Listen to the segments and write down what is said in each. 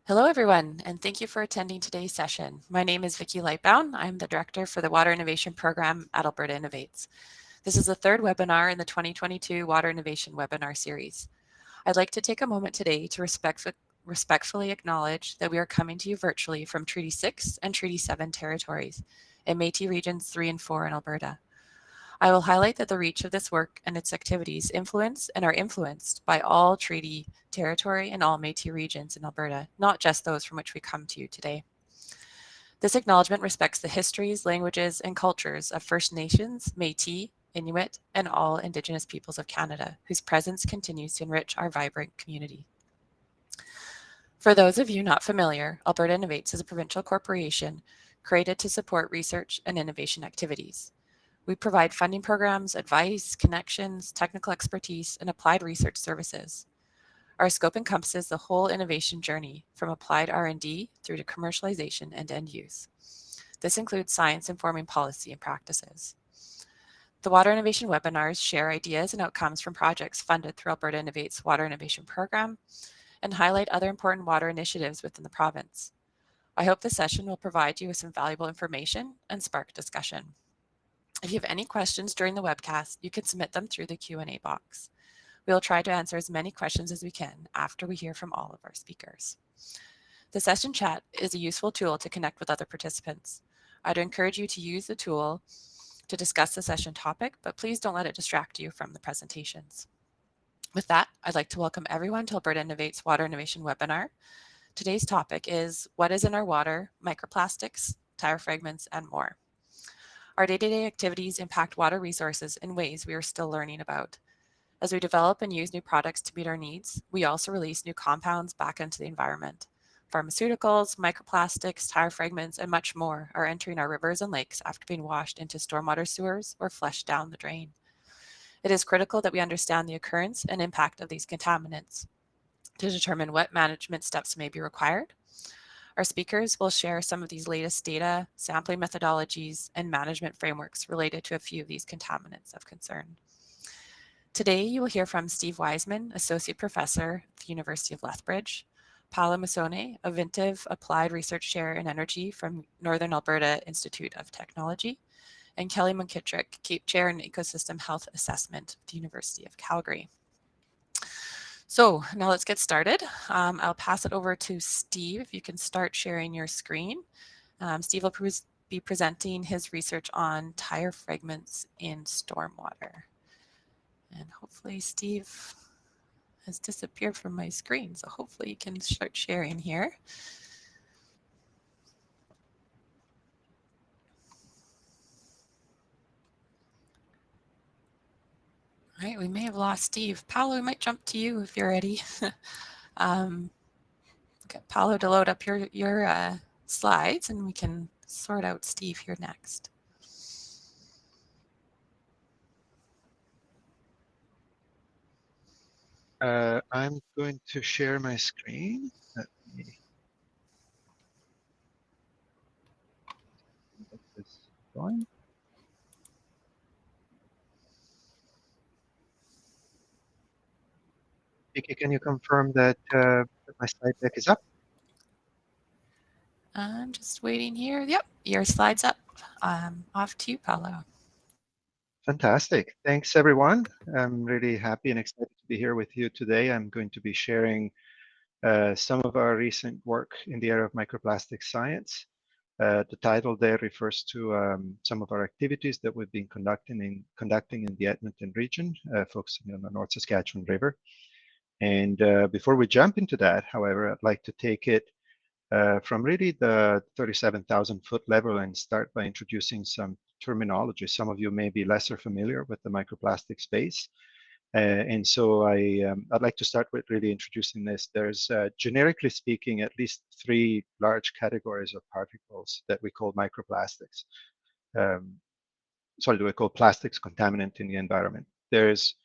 Hello, everyone, and thank you for attending today's session. My name is Vicki Lightbound. I'm the Director for the Water Innovation Program at Alberta Innovates. This is the third webinar in the 2022 Water Innovation Webinar Series. I'd like to take a moment today to respectfully acknowledge that we are coming to you virtually from Treaty 6 and Treaty 7 territories in Métis Regions 3 and 4 in Alberta. I will highlight that the reach of this work and its activities influence and are influenced by all treaty territory and all Métis regions in Alberta, not just those from which we come to you today. This acknowledgement respects the histories, languages, and cultures of First Nations, Métis, Inuit, and all Indigenous peoples of Canada, whose presence continues to enrich our vibrant community. For those of you not familiar, Alberta Innovates is a provincial corporation created to support research and innovation activities. We provide funding programs, advice, connections, technical expertise, and applied research services. Our scope encompasses the whole innovation journey, from applied R&D through to commercialization and end use. This includes science informing policy and practices. The Water Innovation webinars share ideas and outcomes from projects funded through Alberta Innovate's Water Innovation Program and highlight other important water initiatives within the province. I hope this session will provide you with some valuable information and spark discussion. If you have any questions during the webcast, you can submit them through the Q&A box. We will try to answer as many questions as we can after we hear from all of our speakers. The session chat is a useful tool to connect with other participants. I'd encourage you to use the tool to discuss the session topic, but please don't let it distract you from the presentations. With that, I'd like to welcome everyone to Alberta Innovate's Water Innovation webinar. Today's topic is what is in our water, microplastics, tire fragments, and more. Our day-to-day activities impact water resources in ways we are still learning about. As we develop and use new products to meet our needs, we also release new compounds back into the environment. Pharmaceuticals, microplastics, tire fragments, and much more are entering our rivers and lakes after being washed into stormwater sewers or flushed down the drain. It is critical that we understand the occurrence and impact of these contaminants to determine what management steps may be required. Our speakers will share some of these latest data, sampling methodologies, and management frameworks related to a few of these contaminants of concern. Today, you will hear from Steve Wiseman, Associate Professor at the University of Lethbridge, Paolo Musone, Avintiv Applied Research Chair in Energy from Northern Alberta Institute of Technology, and Kelly McKittrick, Cape Chair in Ecosystem Health Assessment at the University of Calgary. So now let's get started. I'll pass it over to Steve. If you can start sharing your screen. Steve will be presenting his research on tire fragments in stormwater. And hopefully Steve has disappeared from my screen. So hopefully you can start sharing here. All right, we may have lost Steve. Paolo, we might jump to you if you're ready. Get Paolo to load up your slides and we can sort out Steve here next. I'm going to share my screen. Let me get this going. Vicky, can you confirm that my slide deck is up? I'm just waiting here. Yep, your slide's up. Off to you, Paolo. Fantastic. Thanks, everyone. I'm really happy and excited to be here with you today. I'm going to be sharing some of our recent work in the area of microplastic science. The title there refers to some of our activities that we've been conducting in the Edmonton region, focusing on the North Saskatchewan River. And before we jump into that, however, I'd like to take it from really the 37,000 foot level and start by introducing some terminology. Some of you may be lesser familiar with the microplastic space. And so I'd like to start with really introducing this. There's, generically speaking, at least three large categories of particles that we call microplastics. We call plastics contaminant in the environment. There's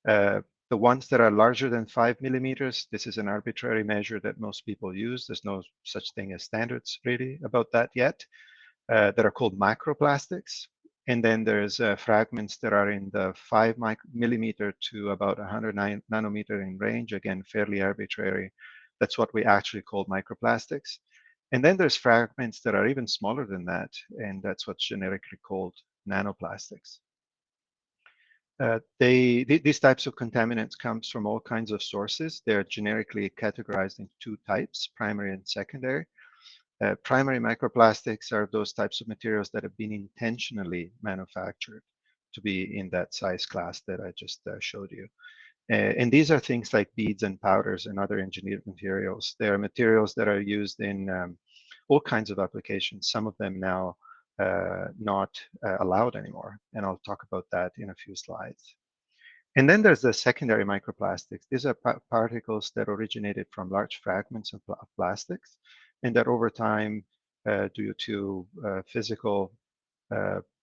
the ones that are larger than 5 millimeters. This is an arbitrary measure that most people use. There's no such thing as standards really about that yet, that are called macroplastics. And then there's fragments that are in the 5 millimeter to about 100 nanometer in range, again, fairly arbitrary, That's what we actually call microplastics. And then there's fragments that are even smaller than that, and that's what's generically called nanoplastics. These types of contaminants comes from all kinds of sources. They're generically categorized in two types, primary and secondary. Primary microplastics are those types of materials that have been intentionally manufactured to be in that size class that I just showed you. And these are things like beads and powders and other engineered materials. They are materials that are used in all kinds of applications, some of them now not allowed anymore. And I'll talk about that in a few slides. And then there's the secondary microplastics. These are particles that originated from large fragments of plastics, and that over time, due to physical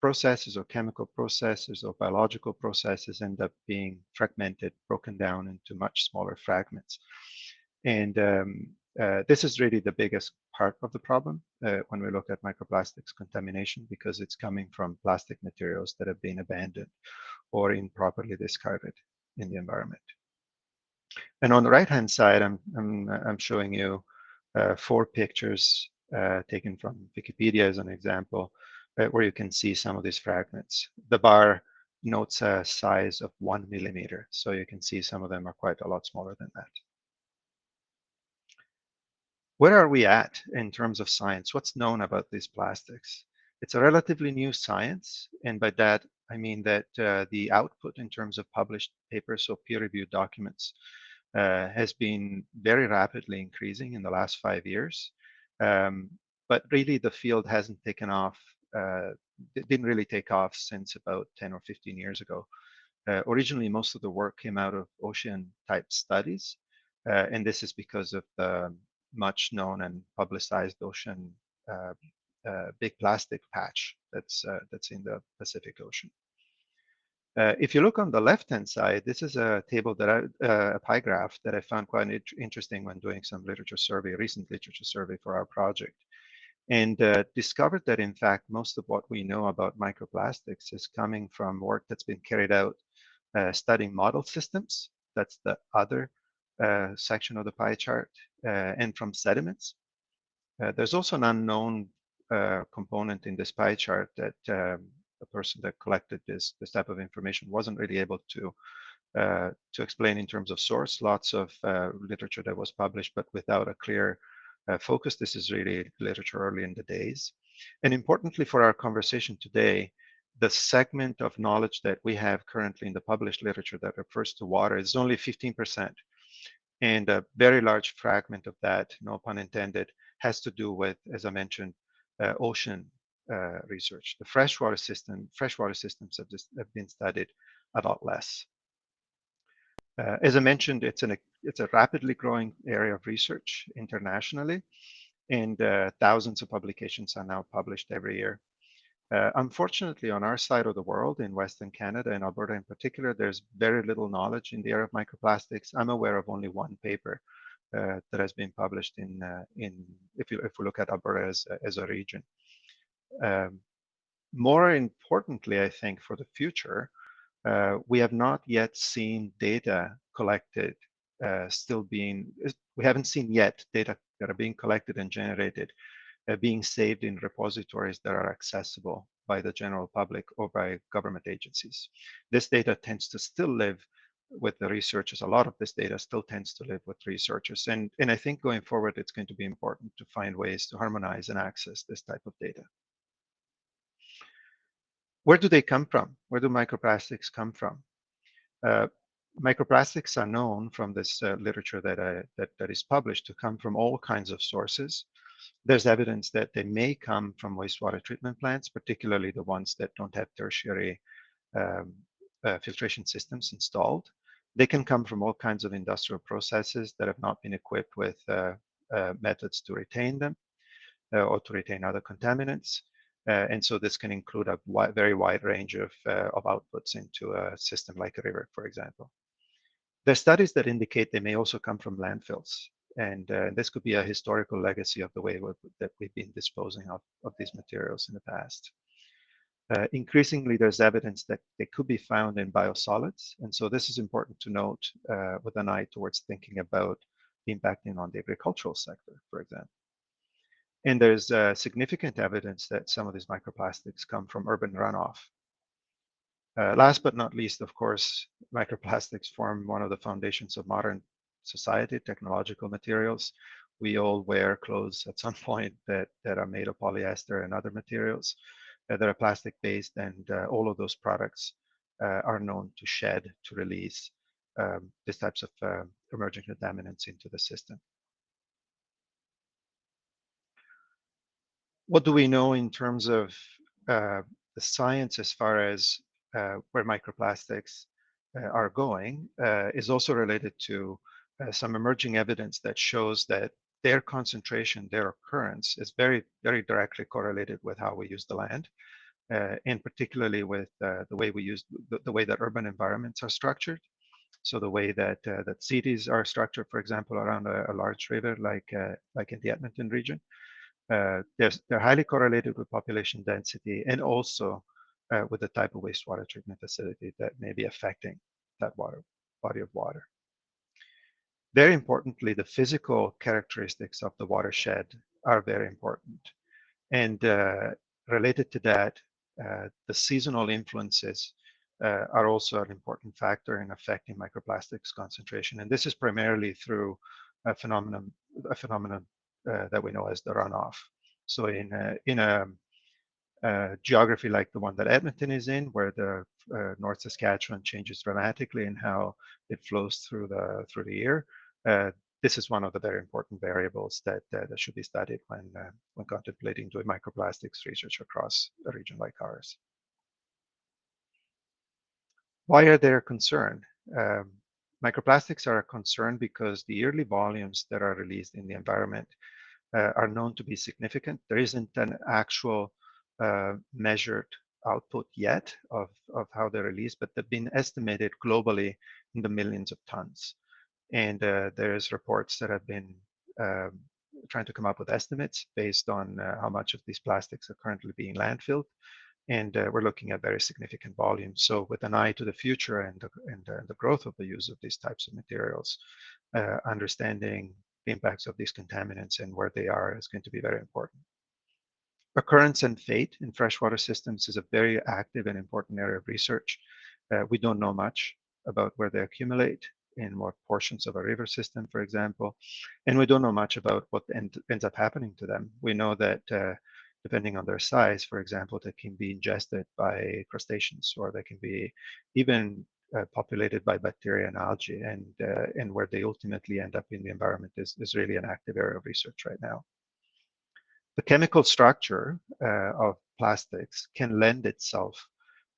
processes or chemical processes or biological processes, end up being fragmented, broken down into much smaller fragments. And this is really the biggest part of the problem when we look at microplastics contamination, because it's coming from plastic materials that have been abandoned or improperly discarded in the environment. And on the right-hand side, I'm showing you 4 pictures taken from Wikipedia as an example, where you can see some of these fragments. The bar notes a size of 1 millimeter, so you can see some of them are quite a lot smaller than that. Where are we at in terms of science? What's known about these plastics? It's a relatively new science, and by that I mean that the output in terms of published papers, so peer-reviewed documents, has been very rapidly increasing in the last 5 years. But really the field hasn't taken off, it didn't really take off since about 10 or 15 years ago. Originally, most of the work came out of ocean type studies, and this is because of the much known and publicized ocean big plastic patch that's in the Pacific Ocean. If you look on the left-hand side, this is a table that a pie graph that I found quite interesting when doing some literature survey, recent literature survey for our project, and discovered that in fact most of what we know about microplastics is coming from work that's been carried out studying model systems. That's the other section of the pie chart, and from sediments. There's also an unknown component in this pie chart that the person that collected this type of information wasn't really able to explain in terms of source. Lots of literature that was published, but without a clear focus. This is really literature early in the days. And importantly for our conversation today, the segment of knowledge that we have currently in the published literature that refers to water is only 15%. And a very large fragment of that, no pun intended, has to do with, as I mentioned, ocean research. The freshwater systems have been studied a lot less. As I mentioned, it's a rapidly growing area of research internationally, and thousands of publications are now published every year. Unfortunately, on our side of the world, in Western Canada and Alberta in particular, there's very little knowledge in the area of microplastics. I'm aware of only one paper that has been published if we look at Alberta as a region. More importantly, I think for the future, we have not yet seen data collected we haven't seen yet data that are being collected and generated being saved in repositories that are accessible by the general public or by government agencies. This data tends to still live with the researchers. A lot of this data still tends to live with researchers. And I think going forward, it's going to be important to find ways to harmonize and access this type of data. Where do they come from? Where do microplastics come from? Microplastics are known from this literature that is published to come from all kinds of sources. There's evidence that they may come from wastewater treatment plants, particularly the ones that don't have tertiary filtration systems installed. They can come from all kinds of industrial processes that have not been equipped with methods to retain them or to retain other contaminants. And so this can include a very wide range of outputs into a system like a river, for example. There are studies that indicate they may also come from landfills. And this could be a historical legacy of the way that we've been disposing of these materials in the past. Increasingly, there's evidence that they could be found in biosolids. And so this is important to note with an eye towards thinking about impacting on the agricultural sector, for example. And there's significant evidence that some of these microplastics come from urban runoff. Last but not least, of course, microplastics form one of the foundations of modern society, technological materials. We all wear clothes at some point that are made of polyester and other materials that are plastic-based, and all of those products are known to shed, to release these types of emerging contaminants into the system. What do we know in terms of the science as far as where microplastics are going is also related to some emerging evidence that shows that their concentration, their occurrence is very, very directly correlated with how we use the land, and particularly with the way we use the way that urban environments are structured. So the way that that cities are structured, for example, around a large river, like in the Edmonton region. They're highly correlated with population density and also with the type of wastewater treatment facility that may be affecting that body of water. Very importantly, the physical characteristics of the watershed are very important. And related to that, the seasonal influences are also an important factor in affecting microplastics concentration. And this is primarily through a phenomenon that we know as the runoff. So in a geography like the one that Edmonton is in, where the North Saskatchewan changes dramatically in how it flows through the year, this is one of the very important variables that should be studied when contemplating doing microplastics research across a region like ours. Why are they a concern? Microplastics are a concern because the yearly volumes that are released in the environment are known to be significant. There isn't an actual measured output yet of how they're released, but they've been estimated globally in the millions of tons. And there's reports that have been trying to come up with estimates based on how much of these plastics are currently being landfilled. And we're looking at very significant volumes. So with an eye to the future and the growth of the use of these types of materials, understanding the impacts of these contaminants and where they are is going to be very important. Occurrence and fate in freshwater systems is a very active and important area of research. We don't know much about where they accumulate, in what portions of a river system, for example, and we don't know much about what ends up happening to them. We know that depending on their size, for example, they can be ingested by crustaceans, or they can be even populated by bacteria and algae, and where they ultimately end up in the environment is really an active area of research right now. The chemical structure of plastics can lend itself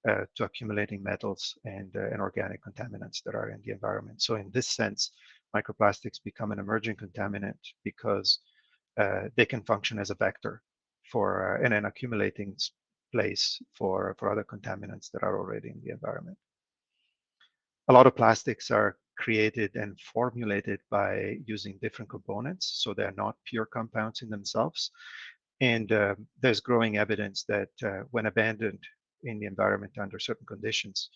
to accumulating metals and organic contaminants that are in the environment. So in this sense, microplastics become an emerging contaminant because they can function as a vector for and an accumulating place for other contaminants that are already in the environment. A lot of plastics are created and formulated by using different components, so they're not pure compounds in themselves. And there's growing evidence that when abandoned in the environment under certain conditions,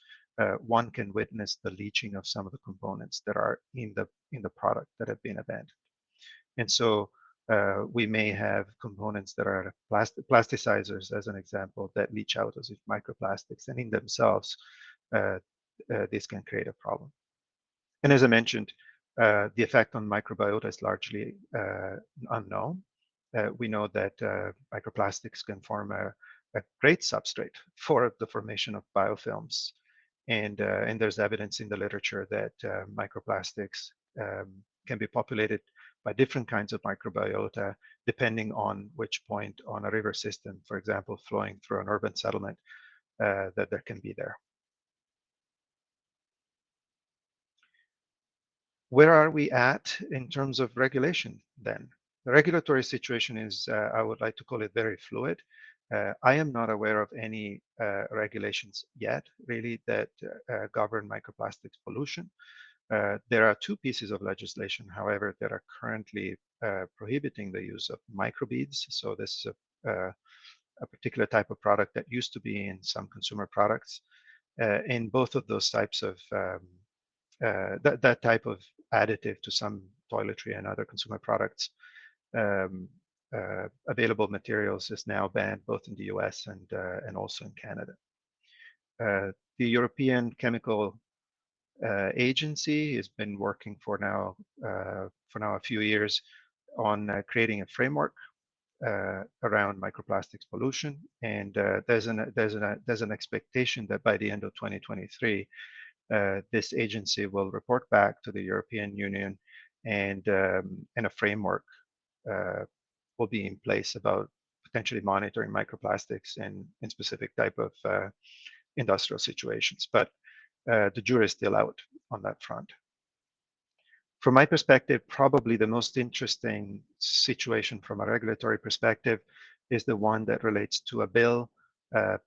one can witness the leaching of some of the components that are in the product that have been abandoned. And so we may have components that are plasticizers, as an example, that leach out as if microplastics, and in themselves, this can create a problem. And as I mentioned, the effect on microbiota is largely unknown. We know that microplastics can form a great substrate for the formation of biofilms. And there's evidence in the literature that microplastics can be populated by different kinds of microbiota, depending on which point on a river system, for example, flowing through an urban settlement, that there can be there. Where are we at in terms of regulation then? The regulatory situation is, I would like to call it, very fluid. I am not aware of any regulations yet, really, that govern microplastics pollution. There are two pieces of legislation, however, that are currently prohibiting the use of microbeads. So this is a particular type of product that used to be in some consumer products. In both of those types of that type of additive to some toiletry and other consumer products, available materials is now banned both in the US and also in Canada. The European Chemical Agency has been working for now a few years on creating a framework around microplastics pollution, and there's an expectation that by the end of 2023, this agency will report back to the European Union, and a framework will be in place about potentially monitoring microplastics in specific type of industrial situations. But the jury is still out on that front. From my perspective, probably the most interesting situation from a regulatory perspective is the one that relates to a bill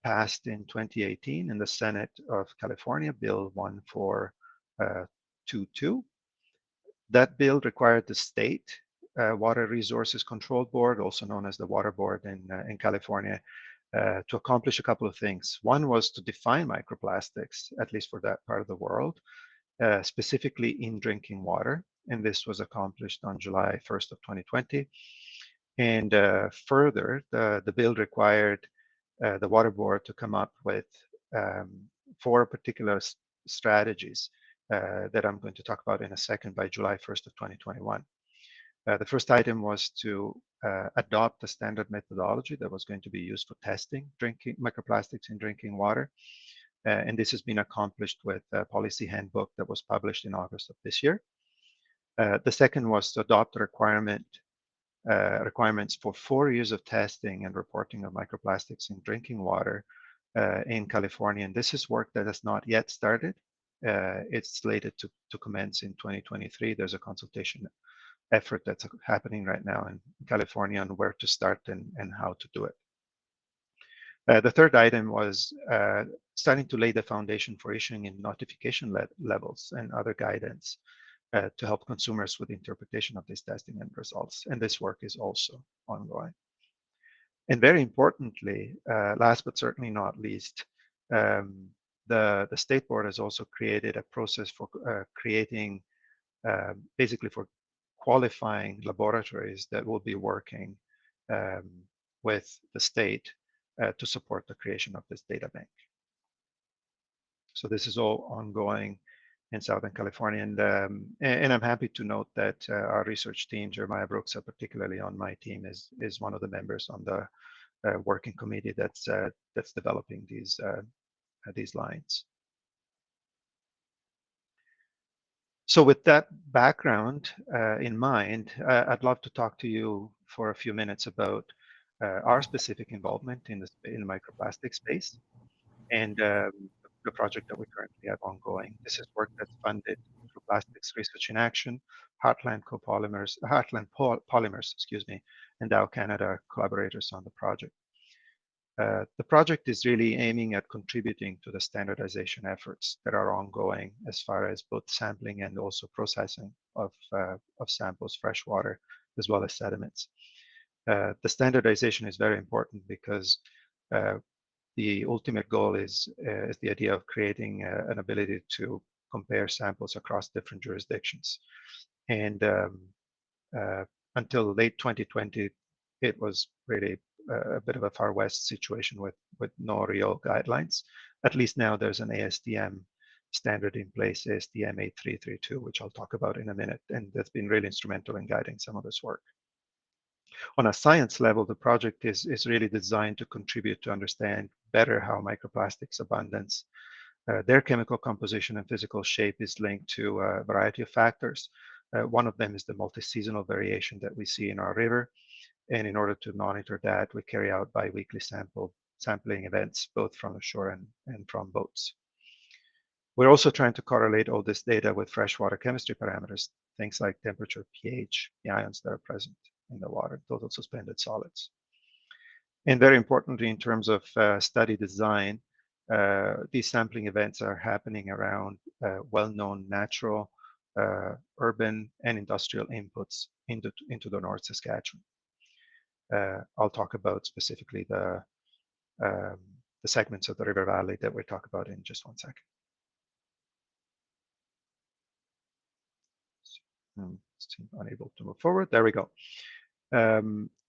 passed in 2018 in the Senate of California, Bill 1422. That bill required the state Water Resources Control Board, also known as the Water Board in California, to accomplish a couple of things. One was to define microplastics, at least for that part of the world, specifically in drinking water, and this was accomplished on July 1st of 2020. And further, the bill required the Water Board to come up with 4 particular strategies that I'm going to talk about in a second by July 1st of 2021. The first item was to adopt a standard methodology that was going to be used for testing microplastics in drinking water. And this has been accomplished with a policy handbook that was published in August of this year. The second was to adopt requirements for 4 years of testing and reporting of microplastics in drinking water in California. And this is work that has not yet started. It's slated to commence in 2023. There's a consultation effort that's happening right now in California on where to start and how to do it. The third item was starting to lay the foundation for issuing in notification levels and other guidance to help consumers with interpretation of this testing and results. And this work is also ongoing. And very importantly, last but certainly not least, the State Board has also created a process for creating, basically for qualifying laboratories that will be working with the state to support the creation of this data bank. So this is all ongoing in Southern California, and I'm happy to note that our research team, Jeremiah Brooks, particularly on my team, is one of the members on the working committee that's developing these lines. So with that background in mind, I'd love to talk to you for a few minutes about our specific involvement in the microplastic space and the project that we currently have ongoing. This is work that's funded through Plastics Research in Action, Heartland Polymers, excuse me, and Dow Canada collaborators on the project. The project is really aiming at contributing to the standardization efforts that are ongoing as far as both sampling and also processing of samples, freshwater, as well as sediments. The standardization is very important because the ultimate goal is the idea of creating an ability to compare samples across different jurisdictions. And until late 2020, it was really a bit of a Far West situation with no real guidelines. At least now there's an ASTM standard in place, ASTM 8332, which I'll talk about in a minute, and that's been really instrumental in guiding some of this work. On a science level, the project is really designed to contribute to understand better how microplastics abundance, their chemical composition and physical shape is linked to a variety of factors. One of them is the multi-seasonal variation that we see in our river. And in order to monitor that, we carry out bi-weekly sampling events, both from the shore and from boats. We're also trying to correlate all this data with freshwater chemistry parameters, things like temperature, pH, the ions that are present in the water, total suspended solids. And very importantly, in terms of study design, these sampling events are happening around well-known natural, urban, and industrial inputs into the North Saskatchewan. I'll talk about specifically the segments of the river valley that we'll talk about in just one second. Seem unable to move forward. There we go.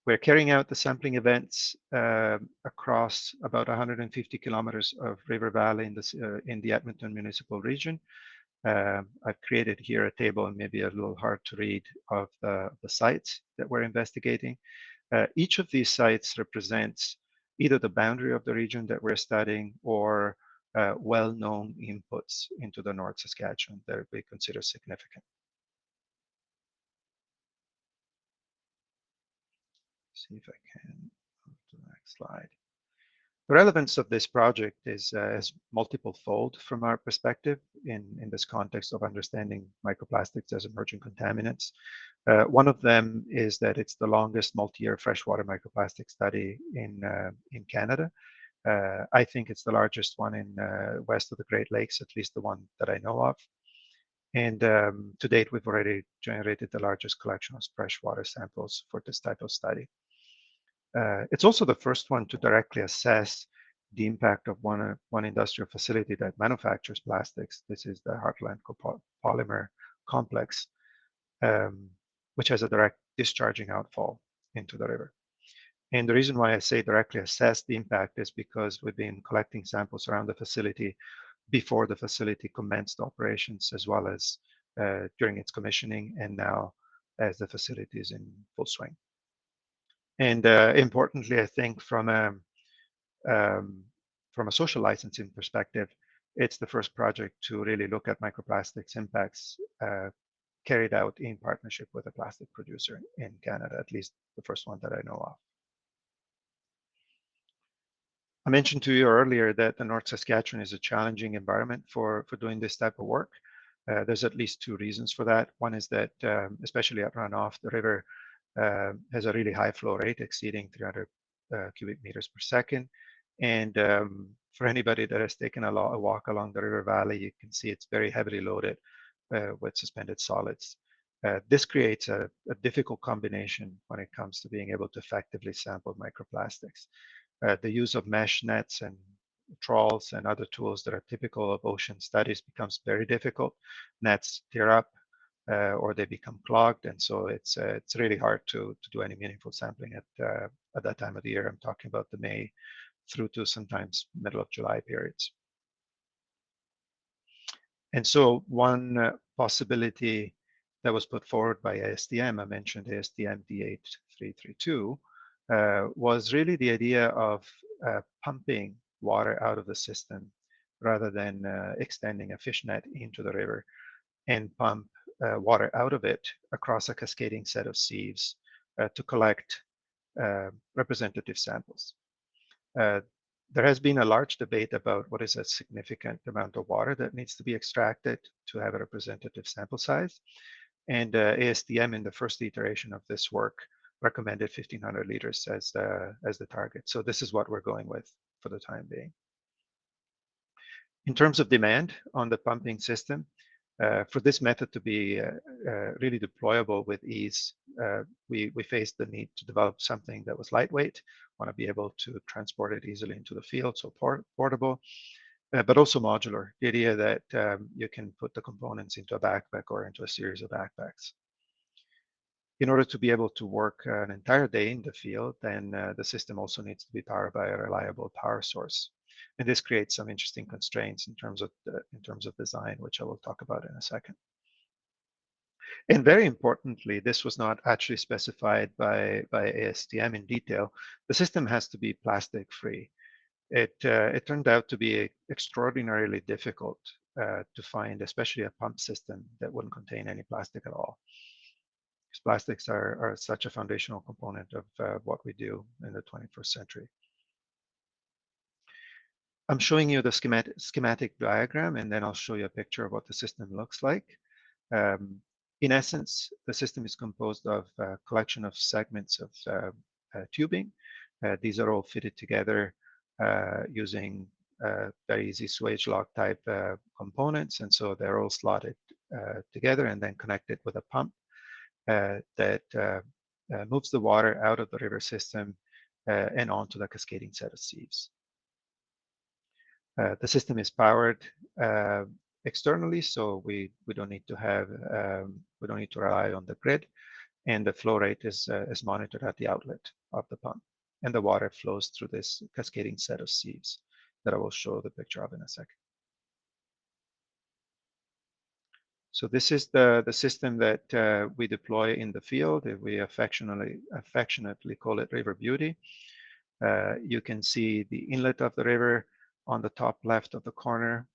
We're carrying out the sampling events across about 150 kilometers of river valley in the Edmonton municipal region. I've created here a table, and maybe a little hard to read, of the sites that we're investigating. Each of these sites represents either the boundary of the region that we're studying or well-known inputs into the North Saskatchewan that we consider significant. See if I can move to the next slide. The relevance of this project is multiple fold from our perspective in this context of understanding microplastics as emerging contaminants. One of them is that it's the longest multi-year freshwater microplastic study in Canada. I think it's the largest one in west of the Great Lakes, at least the one that I know of. And to date, we've already generated the largest collection of freshwater samples for this type of study. It's also the first one to directly assess the impact of one industrial facility that manufactures plastics. This is the Heartland Polymer Complex, which has a direct discharging outfall into the river. And the reason why I say directly assess the impact is because we've been collecting samples around the facility before the facility commenced operations, as well as during its commissioning, and now as the facility is in full swing. And importantly, I think from a social licensing perspective, it's the first project to really look at microplastics impacts carried out in partnership with a plastic producer in Canada, at least the first one that I know of. I mentioned to you earlier that the North Saskatchewan is a challenging environment for doing this type of work. There's at least two reasons for that. One is that, especially at runoff, the river has a really high flow rate exceeding 300 cubic meters per second. And for anybody that has taken a walk along the river valley, you can see it's very heavily loaded with suspended solids. This creates a difficult combination when it comes to being able to effectively sample microplastics. The use of mesh nets and trawls and other tools that are typical of ocean studies becomes very difficult. Nets tear up or they become clogged, and so it's really hard to do any meaningful sampling at that time of the year. I'm talking about the May through to sometimes middle of July periods. And so one possibility that was put forward by ASTM, I mentioned ASTM D8332, was really the idea of pumping water out of the system rather than extending a fish net into the river, and pump water out of it across a cascading set of sieves to collect representative samples. There has been a large debate about what is a significant amount of water that needs to be extracted to have a representative sample size. And ASTM, in the first iteration of this work, recommended 1,500 liters as the target. So this is what we're going with for the time being. In terms of demand on the pumping system, for this method to be really deployable with ease, we faced the need to develop something that was lightweight, want to be able to transport it easily into the field, so portable, but also modular, the idea that you can put the components into a backpack or into a series of backpacks. In order to be able to work an entire day in the field, then the system also needs to be powered by a reliable power source. And this creates some interesting constraints in terms of design, which I will talk about in a second. And very importantly, this was not actually specified by ASTM in detail. The system has to be plastic free. It turned out to be extraordinarily difficult to find, especially a pump system that wouldn't contain any plastic at all. Because plastics are such a foundational component of what we do in the 21st century. I'm showing you the schematic diagram, and then I'll show you a picture of what the system looks like. In essence, the system is composed of a collection of segments of tubing. These are all fitted together using very easy swage lock type components, and so they're all slotted together and then connected with a pump that moves the water out of the river system and onto the cascading set of sieves. The system is powered externally, so we don't need to have we don't need to rely on the grid, and the flow rate is monitored at the outlet of the pump, and the water flows through this cascading set of sieves that I will show the picture of in a second. So this is the system that we deploy in the field. We affectionately call it River Beauty. You can see the inlet of the river on the top left of the corner,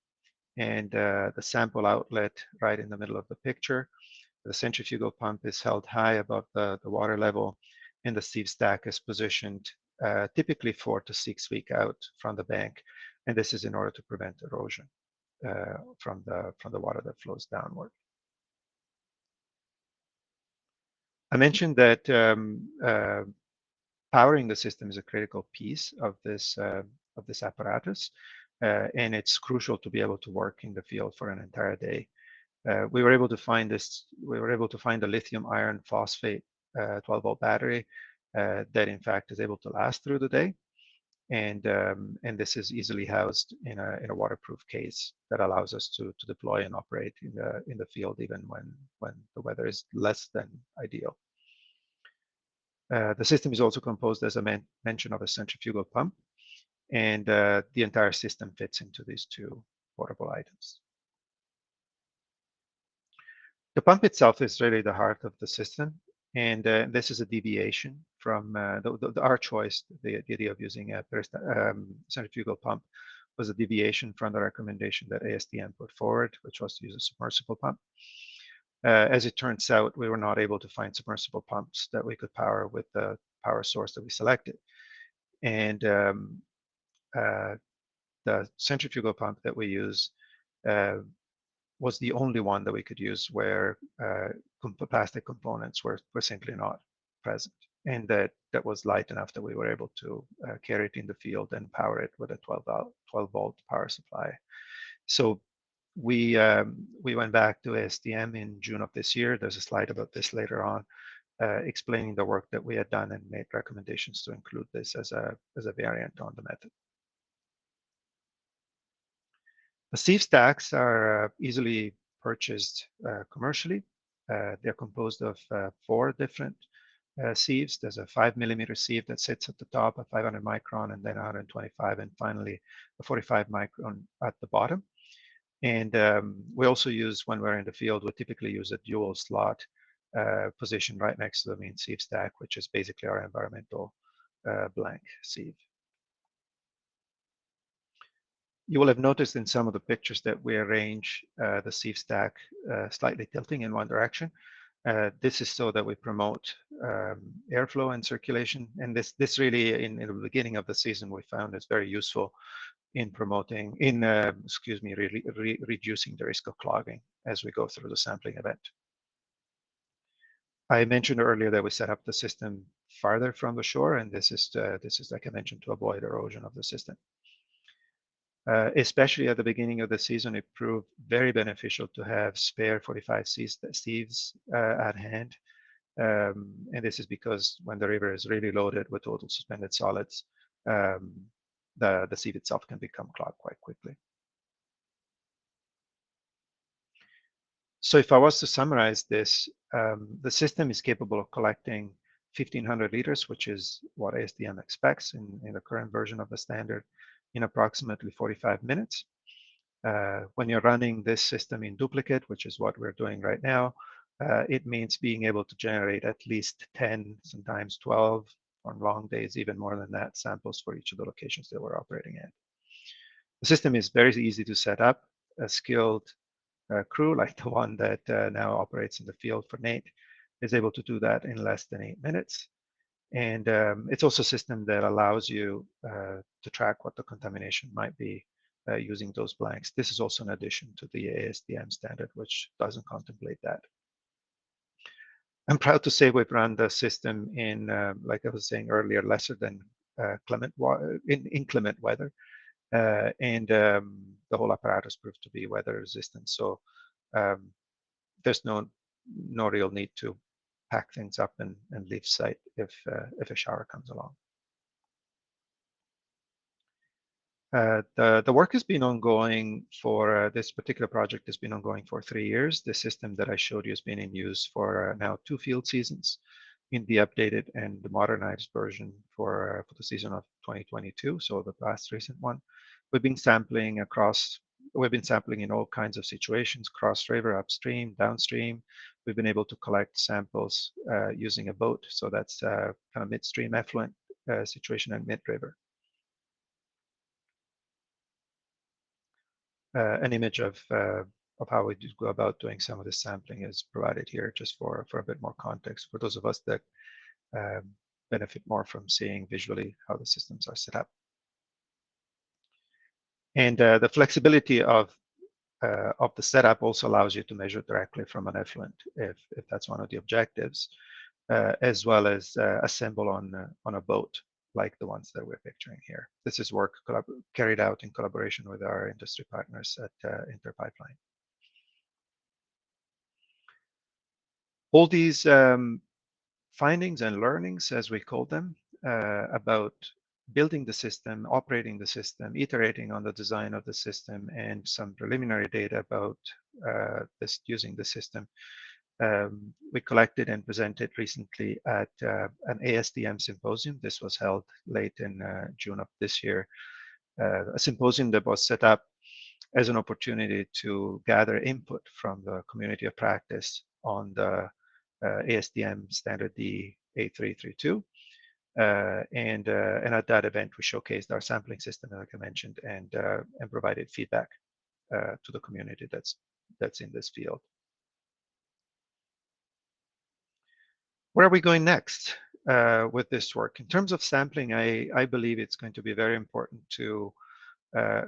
and the sample outlet right in the middle of the picture. The centrifugal pump is held high above the water level, and the sieve stack is positioned typically 4 to 6 feet out from the bank, and this is in order to prevent erosion from the water that flows downward. I mentioned that powering the system is a critical piece of this apparatus, and it's crucial to be able to work in the field for an entire day. We were able to find this. We were able to find a lithium iron phosphate 12-volt battery that, in fact, is able to last through the day, and this is easily housed in a waterproof case that allows us to deploy and operate in the field even when the weather is less than ideal. The system is also composed, as I mentioned, of a centrifugal pump, and the entire system fits into these two portable items. The pump itself is really the heart of the system, and this is a deviation from our choice. The idea of using a centrifugal pump was a deviation from the recommendation that ASTM put forward, which was to use a submersible pump. As it turns out, we were not able to find submersible pumps that we could power with the power source that we selected. And the centrifugal pump that we use was the only one that we could use where plastic components were simply not present, and that was light enough that we were able to carry it in the field and power it with a 12-volt power supply. So we went back to ASTM in June of this year. There's a slide about this later on, explaining the work that we had done and made recommendations to include this as a variant on the method. The sieve stacks are easily purchased commercially. They're composed of 4 different sieves. There's a 5mm sieve that sits at the top, a 500 micron, and then 125, and finally a 45 micron at the bottom. And we also use, when we're in the field, we typically use a dual slot position right next to the main sieve stack, which is basically our environmental blank sieve. You will have noticed in some of the pictures that we arrange the sieve stack slightly tilting in one direction. This is so that we promote airflow and circulation. And this really, in the beginning of the season, we found is very useful in promoting, reducing the risk of clogging as we go through the sampling event. I mentioned earlier that we set up the system farther from the shore, and this is like I mentioned, to avoid erosion of the system. Especially at the beginning of the season, it proved very beneficial to have spare 45 sieves at hand. And this is because when the river is really loaded with total suspended solids, the sieve itself can become clogged quite quickly. So if I was to summarize this, the system is capable of collecting 1,500 liters, which is what ASTM expects in the current version of the standard, in approximately 45 minutes. When you're running this system in duplicate, which is what we're doing right now, it means being able to generate at least 10, sometimes 12, on long days, even more than that, samples for each of the locations that we're operating at. The system is very easy to set up. A skilled crew like the one that now operates in the field for Nate is able to do that in less than 8 minutes. And it's also a system that allows you to track what the contamination might be using those blanks. This is also an addition to the ASTM standard, which doesn't contemplate that. I'm proud to say we've run the system in, like I was saying earlier, lesser than inclement weather. And the whole apparatus proved to be weather resistant. So there's no real need to pack things up and leave site if a shower comes along. The work has been ongoing for this particular project has been ongoing for 3 years. The system that I showed you has been in use for now 2 field seasons in the updated and the modernized version for the season of 2022, so the last recent one. We've been sampling across, we've been sampling in all kinds of situations, cross river, upstream, downstream. We've been able to collect samples using a boat, so that's kind of midstream effluent situation and mid-river. An image of how we go about doing some of the sampling is provided here, just for a bit more context for those of us that benefit more from seeing visually how the systems are set up. And the flexibility of the setup also allows you to measure directly from an effluent if that's one of the objectives, as well as assemble on a boat like the ones that we're picturing here. This is work carried out in collaboration with our industry partners at Interpipeline. All these findings and learnings, as we call them, about building the system, operating the system, iterating on the design of the system, and some preliminary data about using the system, we collected and presented recently at an ASTM symposium. This was held late in June of this year. A symposium that was set up as an opportunity to gather input from the community of practice on the ASTM standard D8332. And at that event, we showcased our sampling system, like I mentioned, and provided feedback to the community that's in this field. Where are we going next with this work? In terms of sampling, I believe it's going to be very important to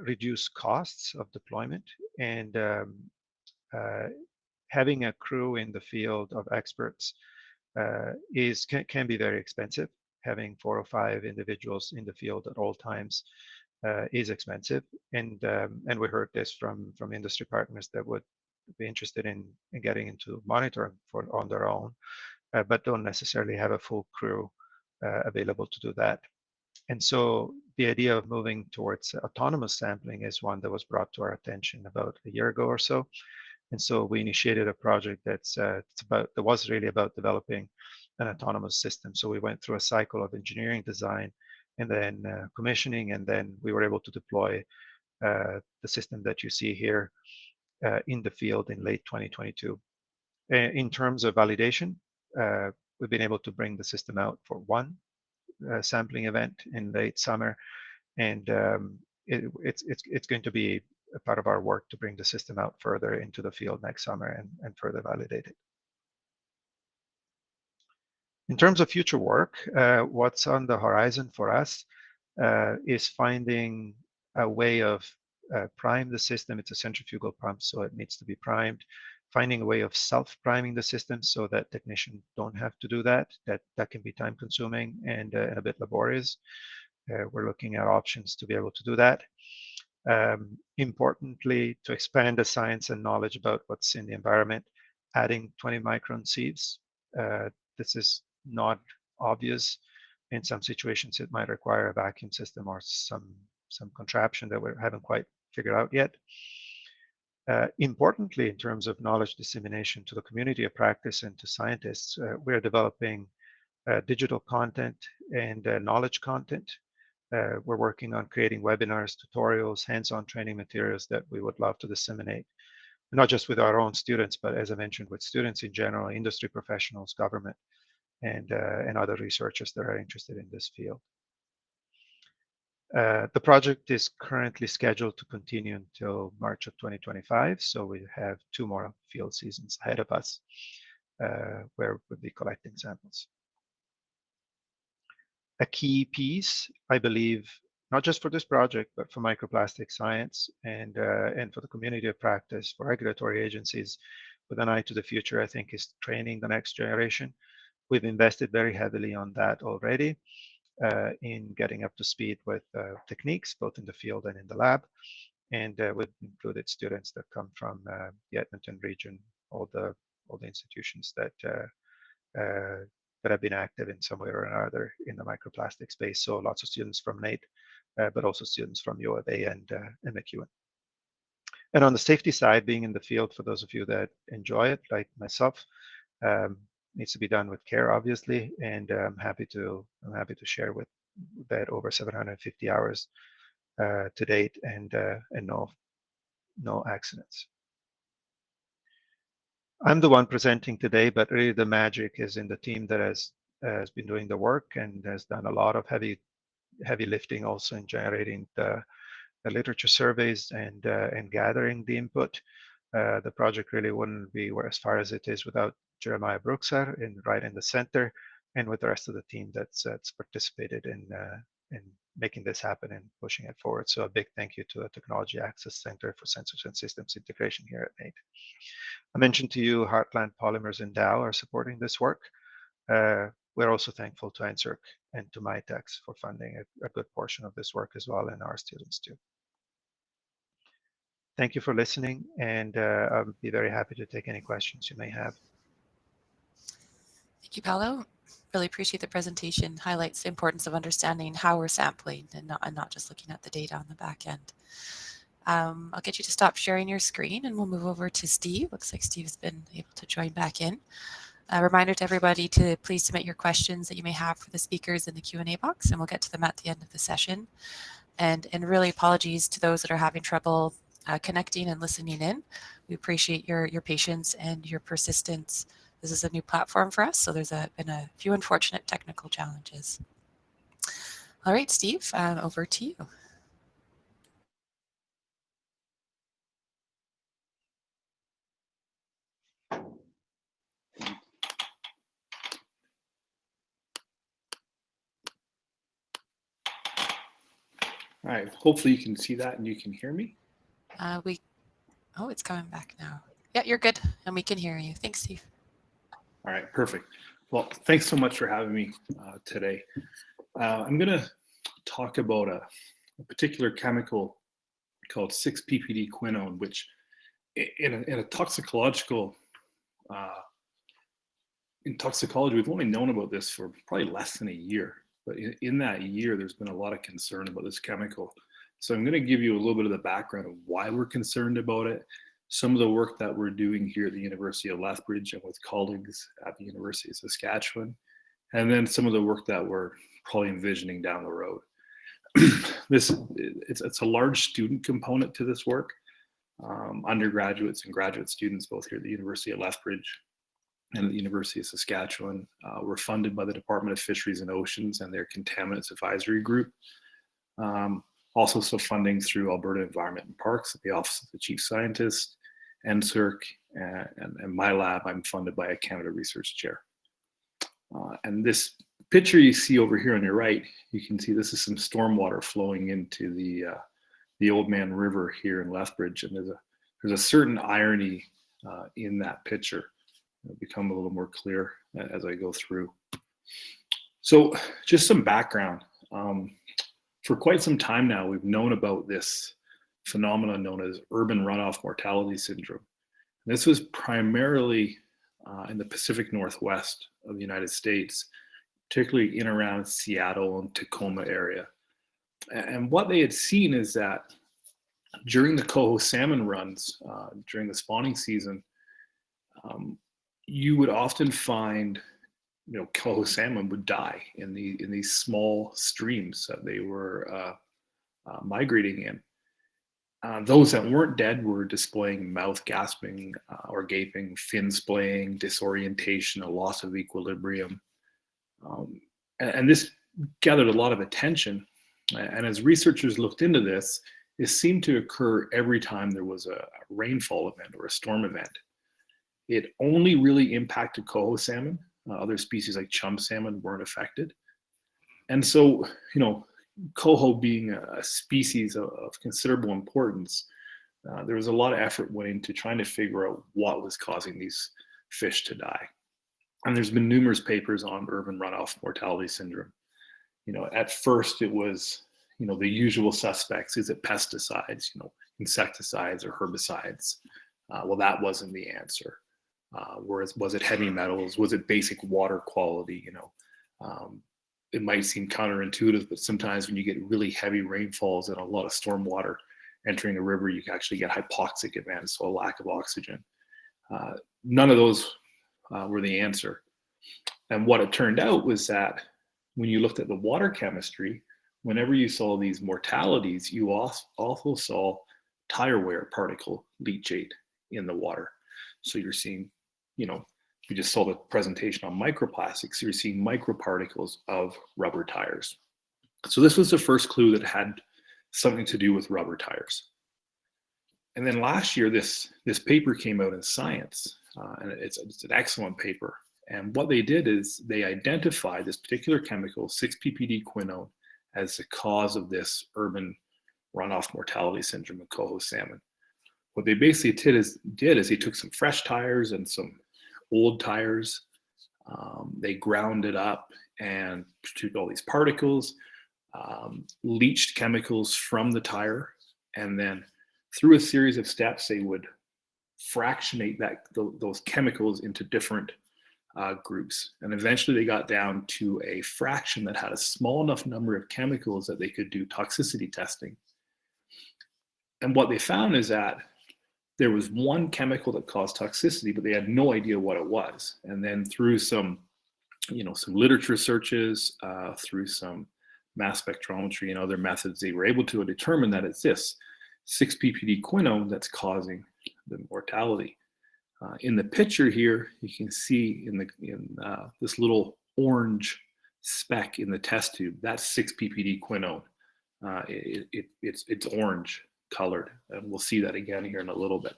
reduce costs of deployment, and having a crew in the field of experts can be very expensive. Having 4 or 5 individuals in the field at all times is expensive, and we heard this from industry partners that would be interested in getting into monitoring on their own, but don't necessarily have a full crew available to do that. And so the idea of moving towards autonomous sampling is one that was brought to our attention about a year ago or so. And so we initiated a project that was really about developing an autonomous system. So we went through a cycle of engineering design and then commissioning, and then we were able to deploy the system that you see here in the field in late 2022. In terms of validation, we've been able to bring the system out for one sampling event in late summer, and it's going to be a part of our work to bring the system out further into the field next summer and further validate it. In terms of future work, what's on the horizon for us is finding a way of prime the system. It's a centrifugal pump, so it needs to be primed. Finding a way of self-priming the system so that technicians don't have to do that. That can be time-consuming and a bit laborious. We're looking at options to be able to do that. Importantly, to expand the science and knowledge about what's in the environment, adding 20-micron sieves. This is not obvious. In some situations, it might require a vacuum system or some contraption that we haven't quite figured out yet. Importantly, in terms of knowledge dissemination to the community of practice and to scientists, we're developing digital content and knowledge content. We're working on creating webinars, tutorials, hands-on training materials that we would love to disseminate, not just with our own students, but as I mentioned, with students in general, industry professionals, government, and other researchers that are interested in this field. The project is currently scheduled to continue until March of 2025, so we have 2 more field seasons ahead of us where we'll be collecting samples. A key piece, I believe, not just for this project, but for microplastic science and for the community of practice, for regulatory agencies, with an eye to the future, I think, is training the next generation. We've invested very heavily on that already in getting up to speed with techniques, both in the field and in the lab. And we've included students that come from the Edmonton region, all the institutions that have been active in some way or another in the microplastic space. So lots of students from NAIT but also students from U of A and McEwen. And on the safety side, being in the field, for those of you that enjoy it, like myself, needs to be done with care, obviously, and I'm happy to share with that over 750 hours to date, and no accidents. I'm the one presenting today, but really the magic is in the team that has been doing the work and has done a lot of heavy lifting also in generating the literature surveys and gathering the input. The project really wouldn't be as far as it is without Jeremiah Brooksar right in the center, and with the rest of the team that's participated in making this happen and pushing it forward. So a big thank you to the Technology Access Center for Sensors and Systems Integration here at NAIT. I mentioned to you Heartland Polymers and Dow are supporting this work. We're also thankful to NSERC and to MITEX for funding a good portion of this work as well, and our students too. Thank you for listening, and I'll be very happy to take any questions you may have. Thank you, Paolo. Really appreciate the presentation. Highlights the importance of understanding how we're sampling and not just looking at the data on the back end. I'll get you to stop sharing your screen and we'll move over to Steve. Looks like Steve has been able to join back in. A reminder to everybody to please submit your questions that you may have for the speakers in the Q&A box, and we'll get to them at the end of the session. And really apologies to those that are having trouble connecting and listening in. We appreciate your patience and your persistence. This is a new platform for us, so there's been a few unfortunate technical challenges. All right, Steve, over to you. All right, hopefully you can see that and you can hear me. Oh, it's coming back now. Yeah, you're good, and we can hear you. Thanks, Steve. All right, perfect. Well, thanks so much for having me today. I'm going to talk about a particular chemical called 6-ppd-quinone, which in a toxicological, in toxicology, we've only known about this for probably less than a year. But in that year, there's been a lot of concern about this chemical. So I'm going to give you a little bit of the background of why we're concerned about it, some of the work that we're doing here at the University of Lethbridge and with colleagues at the University of Saskatchewan, and then some of the work that we're probably envisioning down the road. It's a large student component to this work. Undergraduates and graduate students, both here at the University of Lethbridge and at the University of Saskatchewan, were funded by the Department of Fisheries and Oceans and their Contaminants Advisory Group. Also some funding through Alberta Environment and Parks at the Office of the Chief Scientist, NSERC, and my lab, I'm funded by a Canada Research Chair. And this picture you see over here on your right, you can see this is some stormwater flowing into the Old Man River here in Lethbridge, and there's a certain irony in that picture. It'll become a little more clear as I go through. So just some background. For quite some time now, we've known about this phenomenon known as urban runoff mortality syndrome. This was primarily in the Pacific Northwest of the United States, particularly in around Seattle and Tacoma area. And what they had seen is that during the coho salmon runs, during the spawning season, you would often find, coho salmon would die in these small streams that they were migrating in. Those that weren't dead were displaying mouth gasping or gaping, fin splaying, disorientation, a loss of equilibrium. And this gathered a lot of attention. And as researchers looked into this, it seemed to occur every time there was a rainfall event or a storm event. It only really impacted coho salmon. Other species like chum salmon weren't affected. And so, coho being a species of considerable importance, there was a lot of effort went into trying to figure out what was causing these fish to die. And there's been numerous papers on urban runoff mortality syndrome. At first it was, the usual suspects. Is it pesticides, insecticides or herbicides? Well, that wasn't the answer. Was it heavy metals? Was it basic water quality? it might seem counterintuitive, but sometimes when you get really heavy rainfalls and a lot of stormwater entering a river, you can actually get hypoxic events, so a lack of oxygen. None of those were the answer. And what it turned out was that when you looked at the water chemistry, whenever you saw these mortalities, you also saw tire wear particle leachate in the water. So you're seeing, you just saw the presentation on microplastics, you're seeing microparticles of rubber tires. So this was the first clue that had something to do with rubber tires. And then last year, this paper came out in Science, and it's an excellent paper. And what they did is they identified this particular chemical, 6-ppd quinone, as the cause of this urban runoff mortality syndrome of coho salmon. What they basically did is they took some fresh tires and some old tires. They ground it up and took all these particles, leached chemicals from the tire, and then through a series of steps, they would fractionate those chemicals into different groups. And eventually they got down to a fraction that had a small enough number of chemicals that they could do toxicity testing. And what they found is that there was one chemical that caused toxicity, but they had no idea what it was. And then through some literature searches, through some mass spectrometry and other methods, they were able to determine that it's this 6-ppd quinone that's causing the mortality. In the picture here, you can see in this little orange speck in the test tube, that's 6-ppd quinone. It's orange colored, and we'll see that again here in a little bit.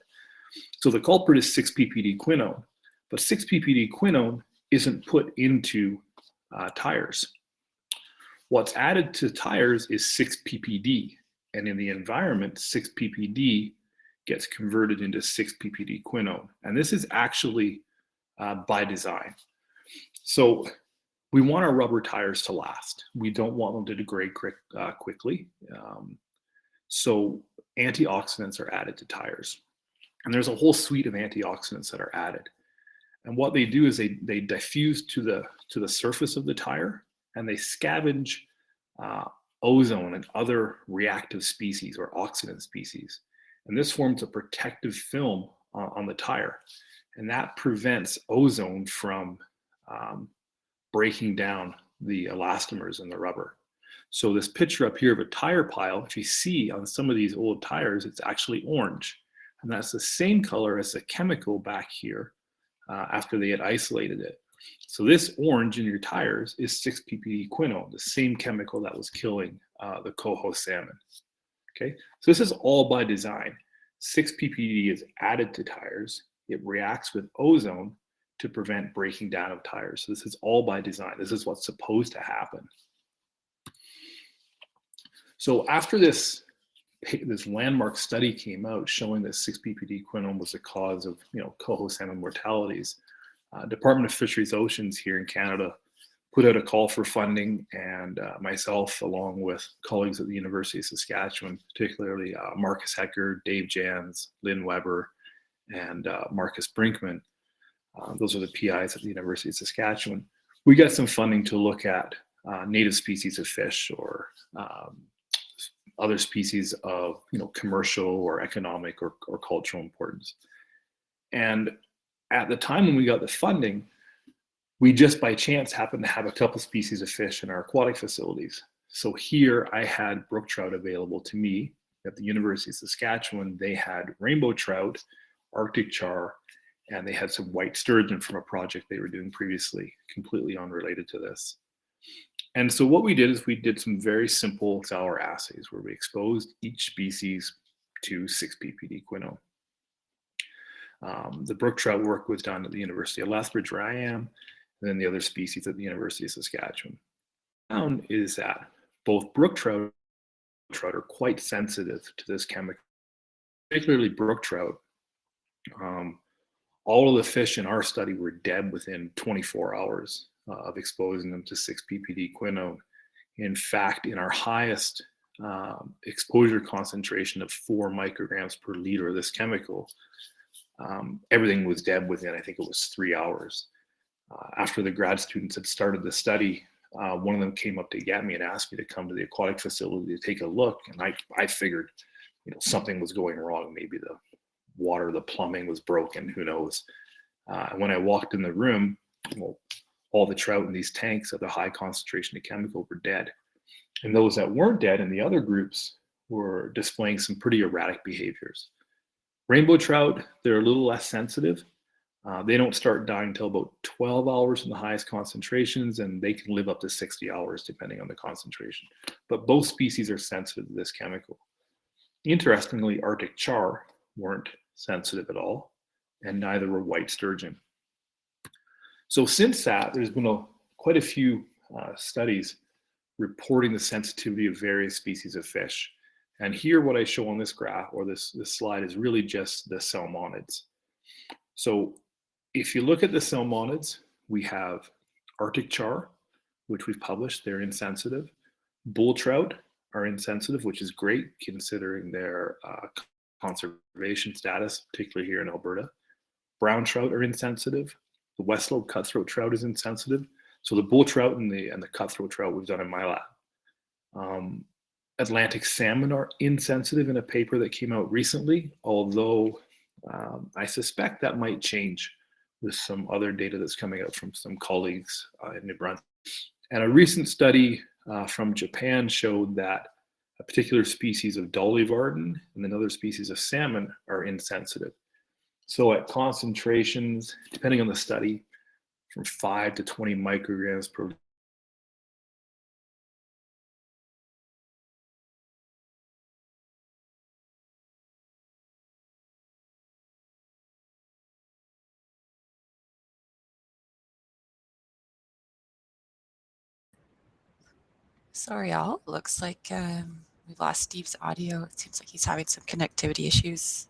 So the culprit is 6-ppd quinone, but 6-ppd quinone isn't put into tires. What's added to tires is 6-ppd, and in the environment, 6-ppd gets converted into 6-ppd quinone. And this is actually by design. So we want our rubber tires to last. We don't want them to degrade quickly. So antioxidants are added to tires. And there's a whole suite of antioxidants that are added. And what they do is they diffuse to the surface of the tire, and they scavenge ozone and other reactive species or oxidant species. And this forms a protective film on the tire. And that prevents ozone from breaking down the elastomers in the rubber. So this picture up here of a tire pile, if you see on some of these old tires, it's actually orange. And that's the same color as the chemical back here after they had isolated it. So this orange in your tires is 6-ppd quinone, the same chemical that was killing the coho salmon. Okay, so this is all by design. 6-ppd is added to tires. It reacts with ozone to prevent breaking down of tires. So this is all by design. This is what's supposed to happen. So after this landmark study came out showing that 6-ppd quinone was the cause of coho salmon mortalities, Department of Fisheries Oceans here in Canada put out a call for funding, and myself, along with colleagues at the University of Saskatchewan, particularly Marcus Hecker, Dave Jans, Lynn Weber, and Marcus Brinkman, those are the PIs at the University of Saskatchewan. We got some funding to look at native species of fish or other species of commercial or economic or cultural importance. And at the time when we got the funding, we just by chance happened to have a couple species of fish in our aquatic facilities. So here I had brook trout available to me. At the University of Saskatchewan, they had rainbow trout, Arctic char, and they had some white sturgeon from a project they were doing previously, completely unrelated to this. And so what we did is we did some very simple sour assays where we exposed each species to 6-ppd quinone. The brook trout work was done at the University of Lethbridge, where I am, and then the other species at the University of Saskatchewan. What I found is that both brook trout are quite sensitive to this chemical, particularly brook trout. All of the fish in our study were dead within 24 hours of exposing them to 6-ppd quinone. In fact, in our highest exposure concentration of 4 micrograms per liter of this chemical, everything was dead within, I think it was 3 hours. After the grad students had started the study, one of them came up to get me and asked me to come to the aquatic facility to take a look. And I figured, something was going wrong. Maybe the water, the plumbing was broken, who knows. And when I walked in the room, well, all the trout in these tanks at the high concentration of chemical were dead. And those that weren't dead in the other groups were displaying some pretty erratic behaviors. Rainbow trout, they're a little less sensitive. They don't start dying until about 12 hours in the highest concentrations, and they can live up to 60 hours depending on the concentration. But both species are sensitive to this chemical. Interestingly, Arctic char weren't sensitive at all, and neither were white sturgeon. So since that, there's been quite a few studies reporting the sensitivity of various species of fish. And here what I show on this graph, or this slide, is really just the salmonids. So if you look at the salmonids, we have Arctic char, which we've published, they're insensitive. Bull trout are insensitive, which is great considering their conservation status, particularly here in Alberta. Brown trout are insensitive. The West Lobe cutthroat trout is insensitive. So the bull trout and the cutthroat trout we've done in my lab. Atlantic salmon are insensitive in a paper that came out recently, although I suspect that might change with some other data that's coming out from some colleagues in New Brunswick. And a recent study from Japan showed that a particular species of dollyvarden and another species of salmon are insensitive. So at concentrations, depending on the study, from 5 to 20 micrograms per Sorry, all. Looks like we've lost Steve's audio. It seems like he's having some connectivity issues.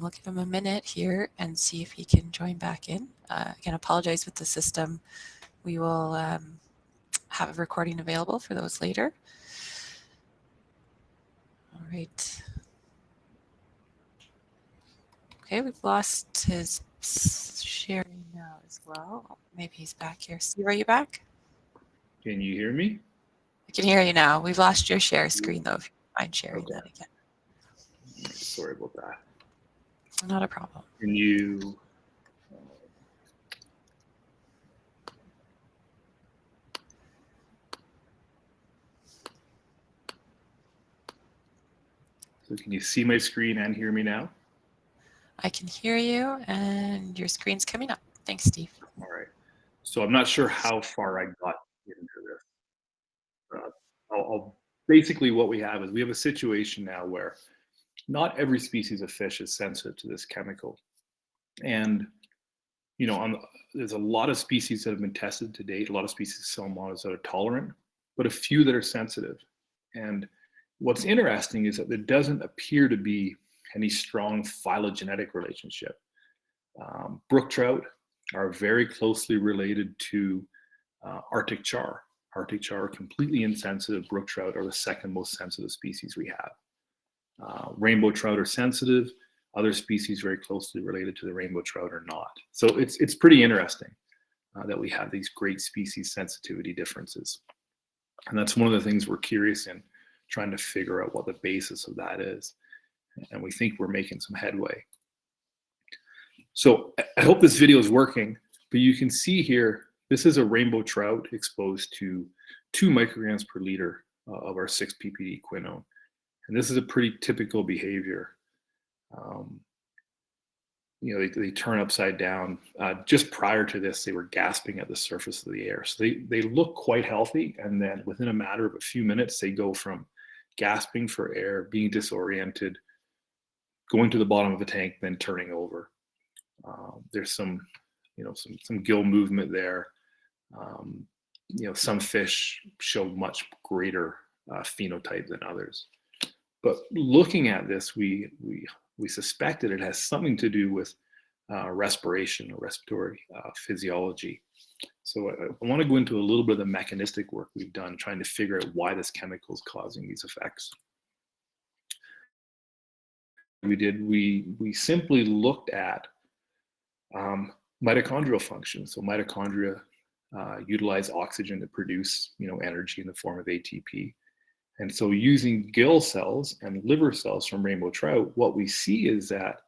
We'll give him a minute here and see if he can join back in. Again, apologize with the system. We will have a recording available for those later. All right. Okay, we've lost his sharing now as well. Maybe he's back here. Steve, are you back? Can you hear me? I can hear you now. We've lost your share screen though, if you mind sharing that again. Sorry about that. Not a problem. Can you So can you see my screen and hear me now? I can hear you and your screen's coming up. Thanks, Steve. All right. So I'm not sure how far I got into this. Basically what we have is we have a situation now where not every species of fish is sensitive to this chemical. And, there's a lot of species that have been tested to date, a lot of species of salmonids that are tolerant, but a few that are sensitive. And what's interesting is that there doesn't appear to be any strong phylogenetic relationship. Brook trout are very closely related to Arctic char. Arctic char are completely insensitive. Brook trout are the second most sensitive species we have. Rainbow trout are sensitive. Other species very closely related to the rainbow trout are not. So it's pretty interesting that we have these great species sensitivity differences. And that's one of the things we're curious in, trying to figure out what the basis of that is. And we think we're making some headway. So I hope this video is working, but you can see here, this is a rainbow trout exposed to 2 micrograms per liter of our 6 ppd quinone. And this is a pretty typical behavior. They turn upside down. Just prior to this, they were gasping at the surface of the air. So they look quite healthy. And then within a matter of a few minutes, they go from gasping for air, being disoriented, going to the bottom of the tank, then turning over. There's some gill movement there. Some fish show much greater phenotype than others. But looking at this, we suspected it has something to do with respiration or respiratory physiology. So I want to go into a little bit of the mechanistic work we've done, trying to figure out why this chemical is causing these effects. We simply looked at mitochondrial function. So mitochondria utilize oxygen to produce, energy in the form of ATP. And so using gill cells and liver cells from rainbow trout, what we see is that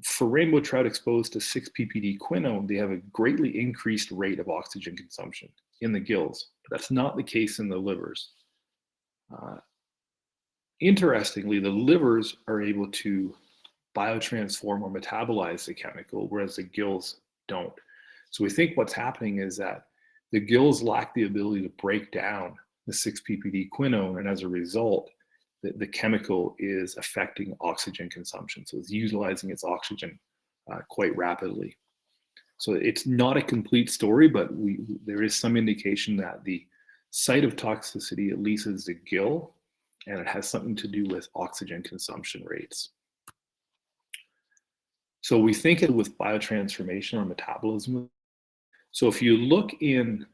for rainbow trout exposed to 6-ppd quinone, they have a greatly increased rate of oxygen consumption in the gills. But that's not the case in the livers. Interestingly, the livers are able to biotransform or metabolize the chemical, whereas the gills don't. So we think what's happening is that the gills lack the ability to break down the 6-ppd quinone, and as a result, the chemical is affecting oxygen consumption. So it's utilizing its oxygen quite rapidly. So it's not a complete story, but there is some indication that the site of toxicity at least is the gill, and it has something to do with oxygen consumption rates. So we think it with biotransformation or metabolism. So if you look in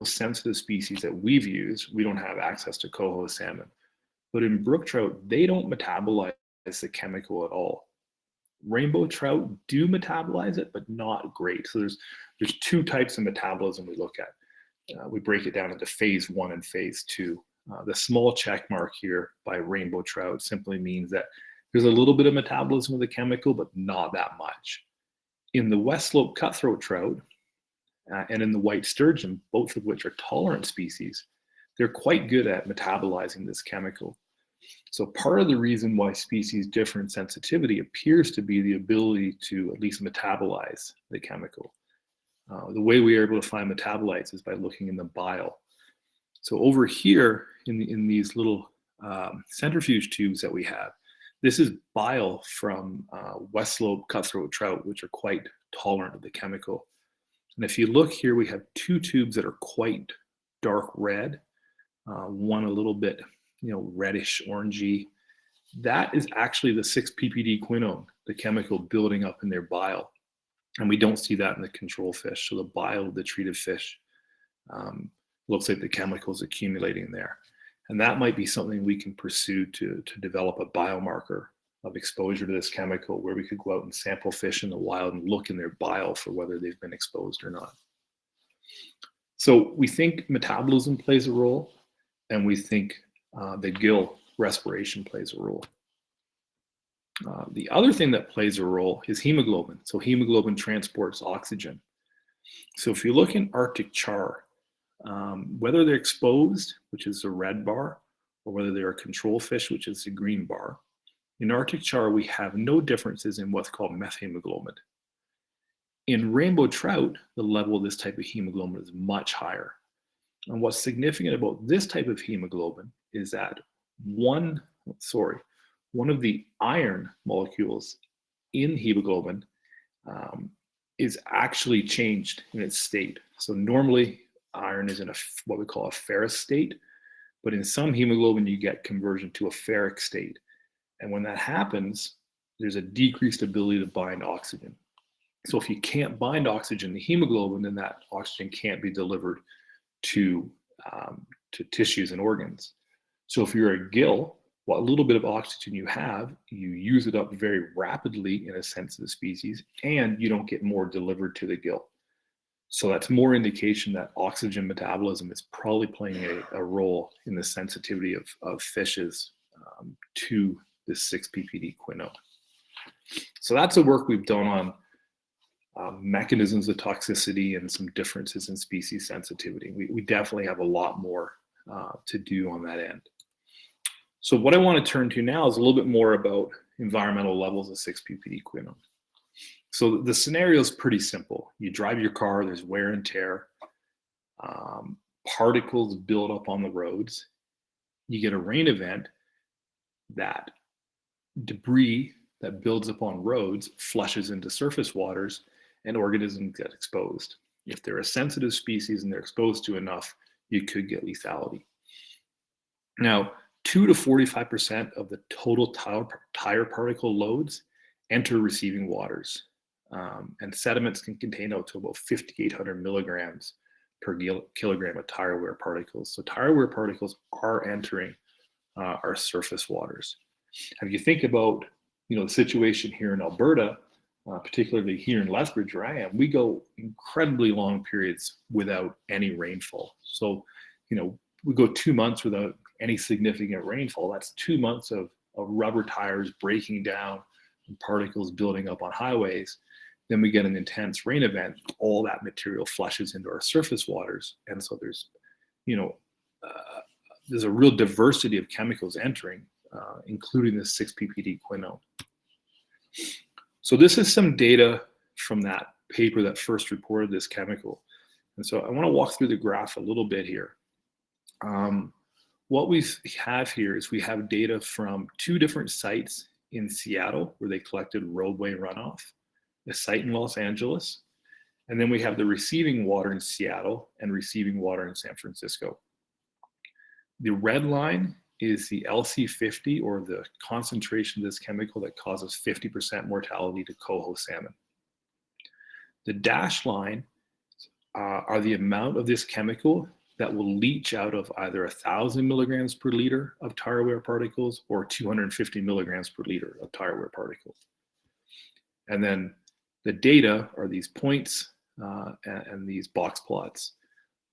sensitive species that we've used, we don't have access to coho salmon. But in brook trout, they don't metabolize the chemical at all. Rainbow trout do metabolize it, but not great. So there's two types of metabolism we look at. We break it down into phase 1 and phase 2. The small check mark here by rainbow trout simply means that there's a little bit of metabolism of the chemical, but not that much. In the west slope cutthroat trout and in the white sturgeon, both of which are tolerant species, they're quite good at metabolizing this chemical. So part of the reason why species differ in sensitivity appears to be the ability to at least metabolize the chemical. The way we are able to find metabolites is by looking in the bile. So over here in these little centrifuge tubes that we have, this is bile from west slope cutthroat trout, which are quite tolerant of the chemical. And if you look here, we have 2 tubes that are quite dark red, one a little bit, reddish orangey. That is actually the 6-ppd quinone, the chemical building up in their bile. And we don't see that in the control fish. So the bile of the treated fish looks like the chemicals accumulating there. And that might be something we can pursue to develop a biomarker of exposure to this chemical, where we could go out and sample fish in the wild and look in their bile for whether they've been exposed or not. So we think metabolism plays a role, and we think the gill respiration plays a role. The other thing that plays a role is hemoglobin. So hemoglobin transports oxygen. So if you look in Arctic char, whether they're exposed, which is the red bar, or whether they're a control fish, which is the green bar, in Arctic char, we have no differences in what's called methemoglobin. In rainbow trout, the level of this type of hemoglobin is much higher. And what's significant about this type of hemoglobin is that one of the iron molecules in hemoglobin is actually changed in its state. So normally iron is in what we call a ferrous state, but in some hemoglobin you get conversion to a ferric state. And when that happens, there's a decreased ability to bind oxygen. So if you can't bind oxygen to hemoglobin, then that oxygen can't be delivered to tissues and organs. So if you're a gill, what little bit of oxygen you have, you use it up very rapidly in a sensitive species, and you don't get more delivered to the gill. So that's more indication that oxygen metabolism is probably playing a role in the sensitivity of fishes to this 6-ppd quinone. So that's the work we've done on mechanisms of toxicity and some differences in species sensitivity. We definitely have a lot more to do on that end. So what I want to turn to now is a little bit more about environmental levels of 6-ppd quinone. So the scenario is pretty simple. You drive your car, there's wear and tear, particles build up on the roads. You get a rain event, that debris that builds up on roads flushes into surface waters, and organisms get exposed. If they're a sensitive species and they're exposed to enough, you could get lethality. Now, 2 to 45% of the total tire particle loads enter receiving waters. And sediments can contain out to about 5,800 milligrams per kilogram of tire wear particles. So tire wear particles are entering our surface waters. If you think about the situation here in Alberta, particularly here in Lethbridge where I am, we go incredibly long periods without any rainfall. So, we go 2 months without any significant rainfall. That's 2 months of rubber tires breaking down and particles building up on highways. Then we get an intense rain event. All that material flushes into our surface waters. And so there's a real diversity of chemicals entering, including the 6-ppd quinone. So this is some data from that paper that first reported this chemical. And so I want to walk through the graph a little bit here. What we have here is we have data from 2 different sites in Seattle where they collected roadway runoff, a site in Los Angeles, and then we have the receiving water in Seattle and receiving water in San Francisco. The red line is the LC50, or the concentration of this chemical that causes 50% mortality to coho salmon. The dashed line are the amount of this chemical that will leach out of either 1,000 milligrams per liter of tire wear particles or 250 milligrams per liter of tire wear particles. And then the data are these points and these box plots.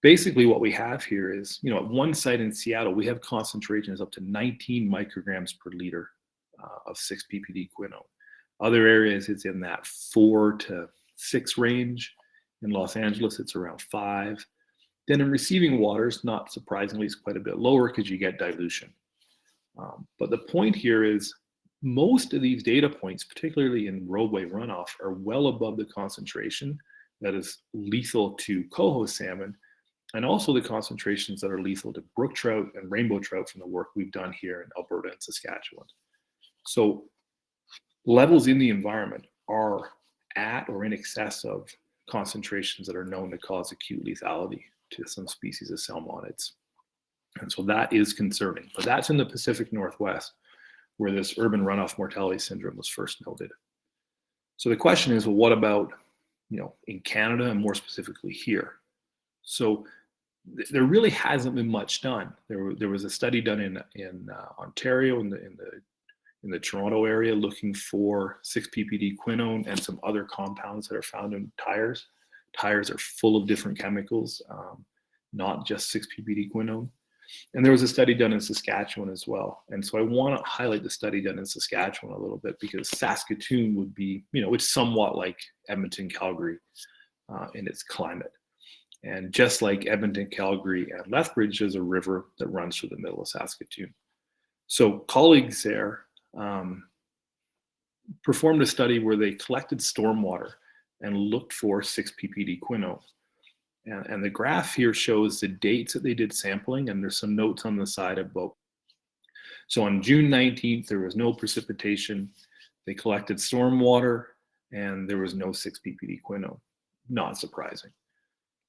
Basically what we have here is, at one site in Seattle, we have concentrations up to 19 micrograms per liter of 6-ppd quinone. Other areas, it's in that 4 to 6 range. In Los Angeles, it's around 5. Then in receiving waters, not surprisingly, it's quite a bit lower because you get dilution. But the point here is most of these data points, particularly in roadway runoff, are well above the concentration that is lethal to coho salmon, and also the concentrations that are lethal to brook trout and rainbow trout from the work we've done here in Alberta and Saskatchewan. So levels in the environment are at or in excess of concentrations that are known to cause acute lethality to some species of salmonids. And so that is concerning, but that's in the Pacific Northwest where this urban runoff mortality syndrome was first noted. So the question is, well, what about, in Canada and more specifically here? So there really hasn't been much done. There was a study done in Ontario in the Toronto area looking for 6-ppd quinone and some other compounds that are found in tires. Tires are full of different chemicals, not just 6-ppd quinone. And there was a study done in Saskatchewan as well. And so I want to highlight the study done in Saskatchewan a little bit because Saskatoon would be, it's somewhat like Edmonton, Calgary in its climate. And just like Edmonton, Calgary, and Lethbridge, there's a river that runs through the middle of Saskatoon. So colleagues there performed a study where they collected stormwater and looked for 6-ppd quinone. And the graph here shows the dates that they did sampling, and there's some notes on the side about. So on June 19th, there was no precipitation. They collected stormwater, and there was no 6-ppd quinone. Not surprising.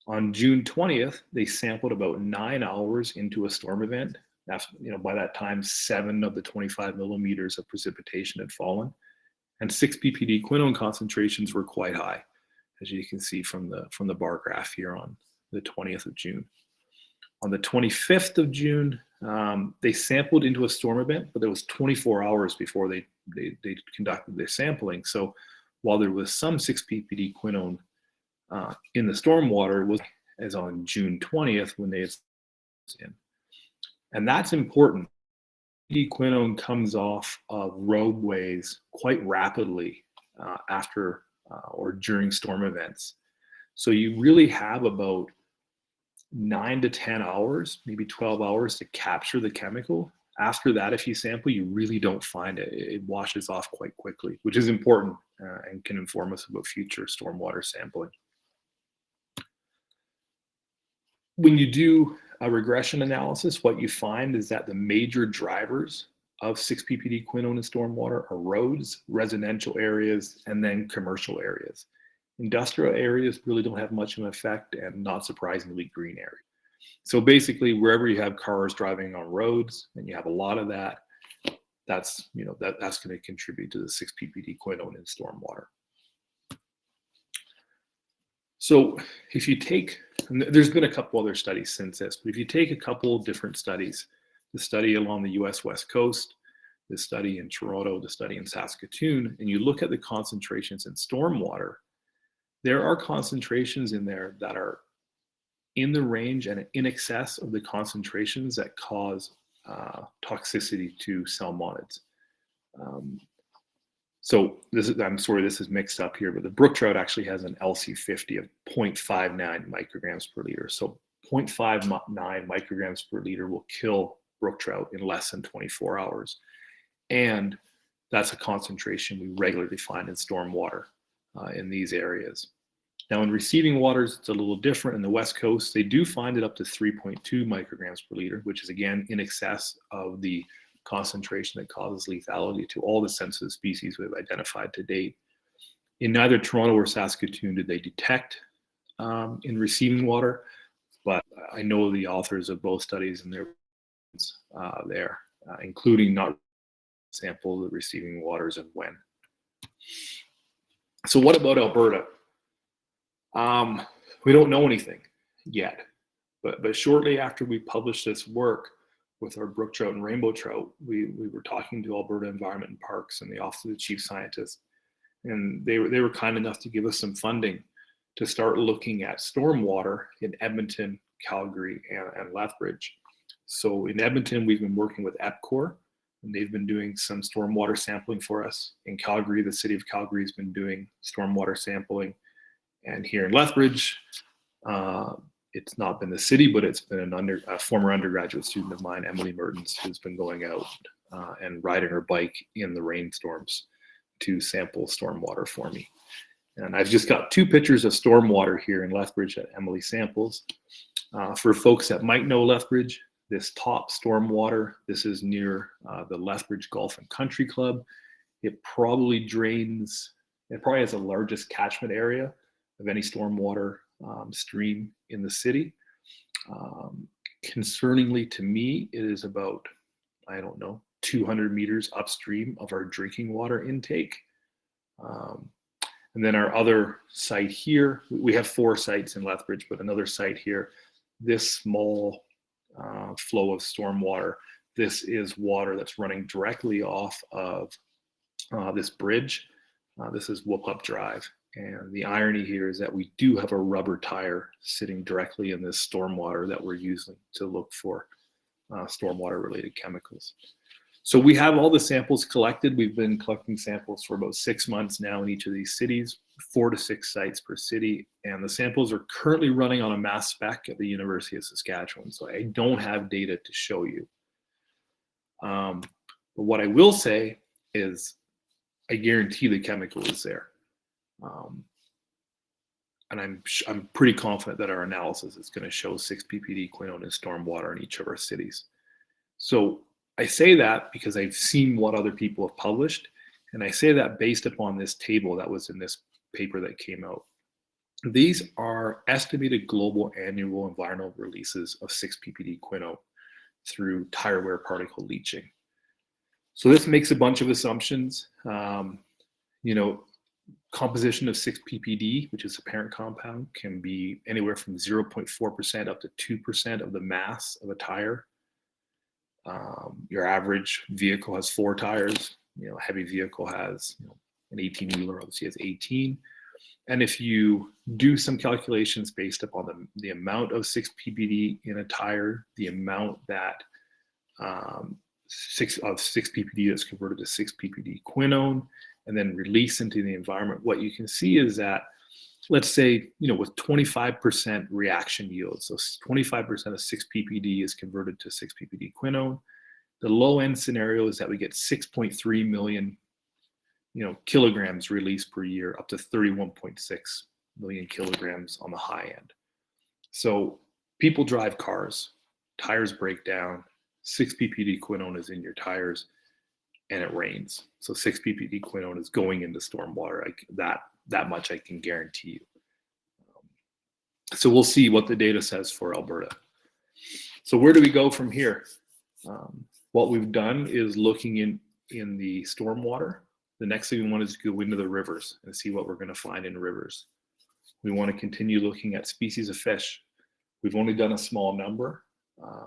On June 20th, they sampled about 9 hours into a storm event. That's, by that time, 7 of the 25 millimeters of precipitation had fallen, and 6-ppd quinone concentrations were quite high, as you can see from the bar graph here on the 20th of June. On the 25th of June, they sampled into a storm event, but there was 24 hours before they conducted their sampling. So while there was some 6-ppd quinone in the stormwater, it was as on June 20th when they had in. And that's important. Quinone comes off of roadways quite rapidly after or during storm events. So you really have about 9 to 10 hours, maybe 12 hours to capture the chemical. After that, if you sample, you really don't find it. It washes off quite quickly, which is important and can inform us about future stormwater sampling. When you do a regression analysis, what you find is that the major drivers of 6-ppd quinone in stormwater are roads, residential areas, and then commercial areas. Industrial areas really don't have much of an effect, and not surprisingly, green areas. So basically, wherever you have cars driving on roads and you have a lot of that, that's going to contribute to the 6-ppd quinone in stormwater. So if you take, and there's been a couple other studies since this, but if you take a couple different studies, the study along the US West Coast, the study in Toronto, the study in Saskatoon, and you look at the concentrations in stormwater, there are concentrations in there that are in the range and in excess of the concentrations that cause toxicity to salmonids. So this is, I'm sorry, this is mixed up here, but the brook trout actually has an LC50 of 0.59 micrograms per liter. So 0.59 micrograms per liter will kill brook trout in less than 24 hours. And that's a concentration we regularly find in stormwater in these areas. Now in receiving waters, it's a little different. In the West Coast, they do find it up to 3.2 micrograms per liter, which is again in excess of the concentration that causes lethality to all the sensitive species we've identified to date. In neither Toronto or Saskatoon did they detect in receiving water, but I know the authors of both studies and their there, including not sample the receiving waters and when. So what about Alberta? We don't know anything yet, but shortly after we published this work with our brook trout and rainbow trout, we were talking to Alberta Environment and Parks and the Office of the Chief Scientist, and they were kind enough to give us some funding to start looking at stormwater in Edmonton, Calgary, and Lethbridge. So in Edmonton, we've been working with EPCOR, and they've been doing some stormwater sampling for us. In Calgary, the city of Calgary has been doing stormwater sampling. And here in Lethbridge, it's not been the city, but it's been a former undergraduate student of mine, Emily Mertens, who's been going out and riding her bike in the rainstorms to sample stormwater for me. And I've just got 2 pictures of stormwater here in Lethbridge that Emily samples. For folks that might know Lethbridge, this top stormwater, this is near the Lethbridge Golf and Country Club. It probably drains, it probably has the largest catchment area of any stormwater stream in the city. Concerningly to me, it is about, I don't know, 200 meters upstream of our drinking water intake. And then our other site here, we have 4 sites in Lethbridge, but another site here, this small flow of stormwater, this is water that's running directly off of this bridge. This is Whoop-Up Drive. And the irony here is that we do have a rubber tire sitting directly in this stormwater that we're using to look for stormwater related chemicals. So we have all the samples collected. We've been collecting samples for about 6 months now in each of these cities, 4 to 6 sites per city. And the samples are currently running on a mass spec at the University of Saskatchewan. So I don't have data to show you. But what I will say is I guarantee the chemical is there. And I'm pretty confident that our analysis is going to show 6 ppd quinone in stormwater in each of our cities. So I say that because I've seen what other people have published, and I say that based upon this table that was in this paper that came out. These are estimated global annual environmental releases of 6 ppd quinone through tire wear particle leaching. So this makes a bunch of assumptions. Composition of 6 ppd, which is a parent compound, can be anywhere from 0.4% up to 2% of the mass of a tire. Your average vehicle has 4 tires. A heavy vehicle has an 18-wheeler obviously has 18. And if you do some calculations based upon the amount of 6 ppd in a tire, the amount that 6 ppd is converted to 6 ppd quinone, and then release into the environment, what you can see is that, let's say, with 25% reaction yield, so 25% of 6 ppd is converted to 6 ppd quinone. The low end scenario is that we get 6.3 million, kilograms released per year, up to 31.6 million kilograms on the high end. So people drive cars, tires break down, 6 ppd quinone is in your tires, and it rains. So 6 ppd quinone is going into stormwater. That much I can guarantee you. So we'll see what the data says for Alberta. So where do we go from here? What we've done is looking in the stormwater. The next thing we want is to go into the rivers and see what we're going to find in rivers. We want to continue looking at species of fish. We've only done a small number.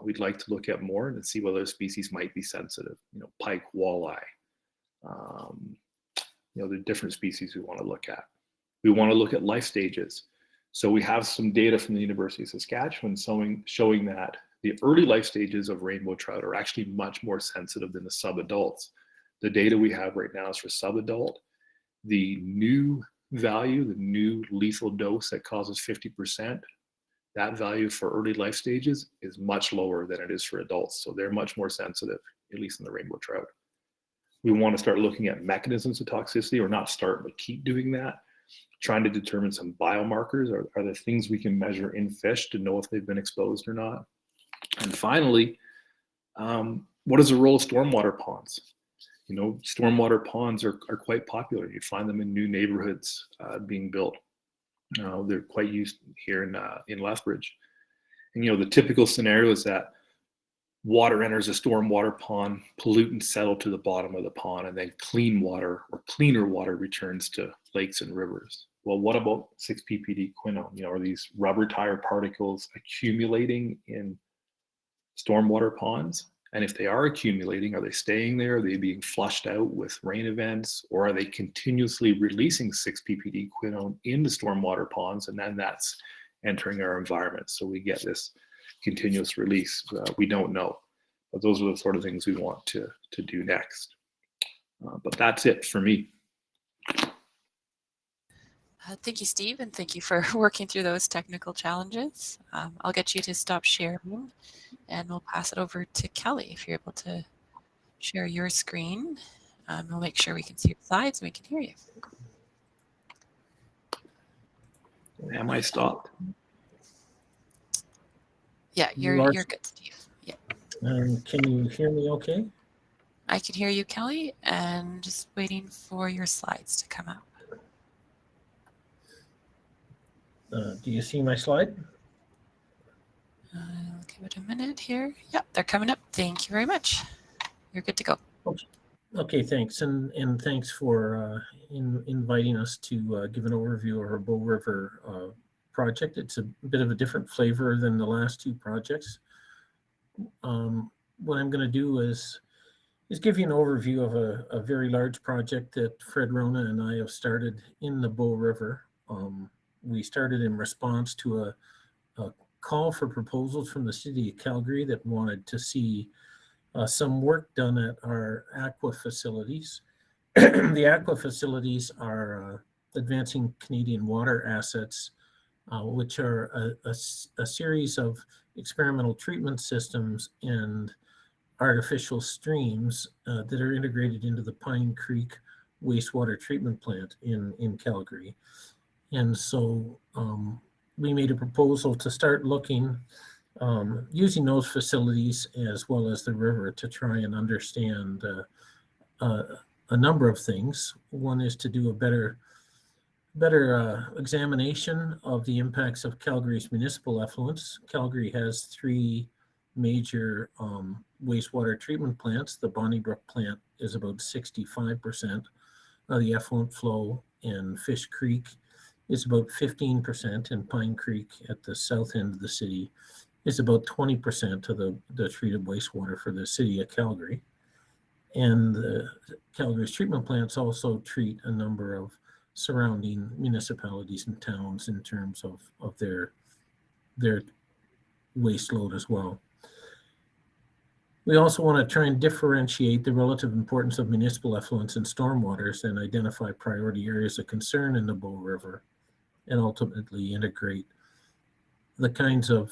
We'd like to look at more and see whether species might be sensitive. Pike, walleye. The different species we want to look at. We want to look at life stages. So we have some data from the University of Saskatchewan showing that the early life stages of rainbow trout are actually much more sensitive than the subadults. The data we have right now is for subadult. The new value, the new lethal dose that causes 50%, that value for early life stages is much lower than it is for adults. So they're much more sensitive, at least in the rainbow trout. We want to start looking at mechanisms of toxicity, or not start, but keep doing that, trying to determine some biomarkers. Are there things we can measure in fish to know if they've been exposed or not? And finally, what is the role of stormwater ponds? Stormwater ponds are quite popular. You find them in new neighborhoods being built. They're quite used here in Lethbridge. And the typical scenario is that water enters a stormwater pond, pollutants settle to the bottom of the pond, and then clean water or cleaner water returns to lakes and rivers. Well, what about 6-ppd quinone? Are these rubber tire particles accumulating in stormwater ponds? And if they are accumulating, are they staying there? Are they being flushed out with rain events? Or are they continuously releasing 6-ppd quinone into stormwater ponds, and then that's entering our environment? So we get this continuous release. We don't know. But those are the sort of things we want to do next. But that's it for me. Thank you, Steve, and thank you for working through those technical challenges. I'll get you to stop sharing, and we'll pass it over to Kelly if you're able to share your screen. We'll make sure we can see your slides and we can hear you. Am I stopped? Yeah, you're good, Steve. Yeah. Can you hear me okay? I can hear you, Kelly, and just waiting for your slides to come up. Do you see my slide? I'll give it a minute here. Yep, they're coming up. Thank you very much. You're good to go. Okay, thanks. And thanks for inviting us to give an overview of our Bow River project. It's a bit of a different flavor than the last two projects. What I'm going to do is give you an overview of a very large project that Fred Rona and I have started in the Bow River. We started in response to a call for proposals from the city of Calgary that wanted to see some work done at our aqua facilities. The aqua facilities are advancing Canadian water assets, which are a series of experimental treatment systems and artificial streams that are integrated into the Pine Creek wastewater treatment plant in Calgary. And so we made a proposal to start looking, using those facilities as well as the river to try and understand a number of things. One is to do a better examination of the impacts of Calgary's municipal effluents. Calgary has three major wastewater treatment plants. The Bonnybrook plant is about 65% of the effluent flow, and Fish Creek is about 15%, and Pine Creek at the south end of the city is about 20% of the treated wastewater for the city of Calgary. And Calgary's treatment plants also treat a number of surrounding municipalities and towns in terms of their waste load as well. We also want to try and differentiate the relative importance of municipal effluents and stormwaters and identify priority areas of concern in the Bow River, and ultimately integrate the kinds of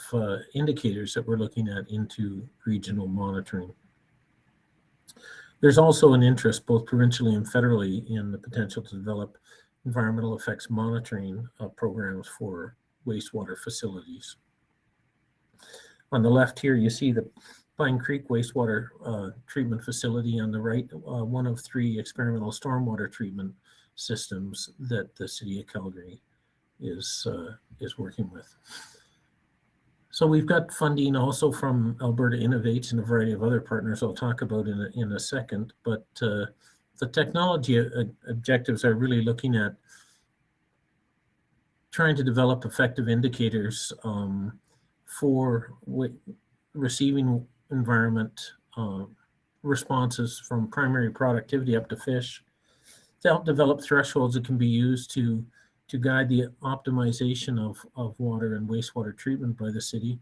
indicators that we're looking at into regional monitoring. There's also an interest, both provincially and federally, in the potential to develop environmental effects monitoring programs for wastewater facilities. On the left here, you see the Pine Creek wastewater treatment facility. On the right, one of three experimental stormwater treatment systems that the city of Calgary is working with. So we've got funding also from Alberta Innovates and a variety of other partners I'll talk about in a second, but the technology objectives are really looking at trying to develop effective indicators for receiving environment responses from primary productivity up to fish, to help develop thresholds that can be used to guide the optimization of water and wastewater treatment by the city,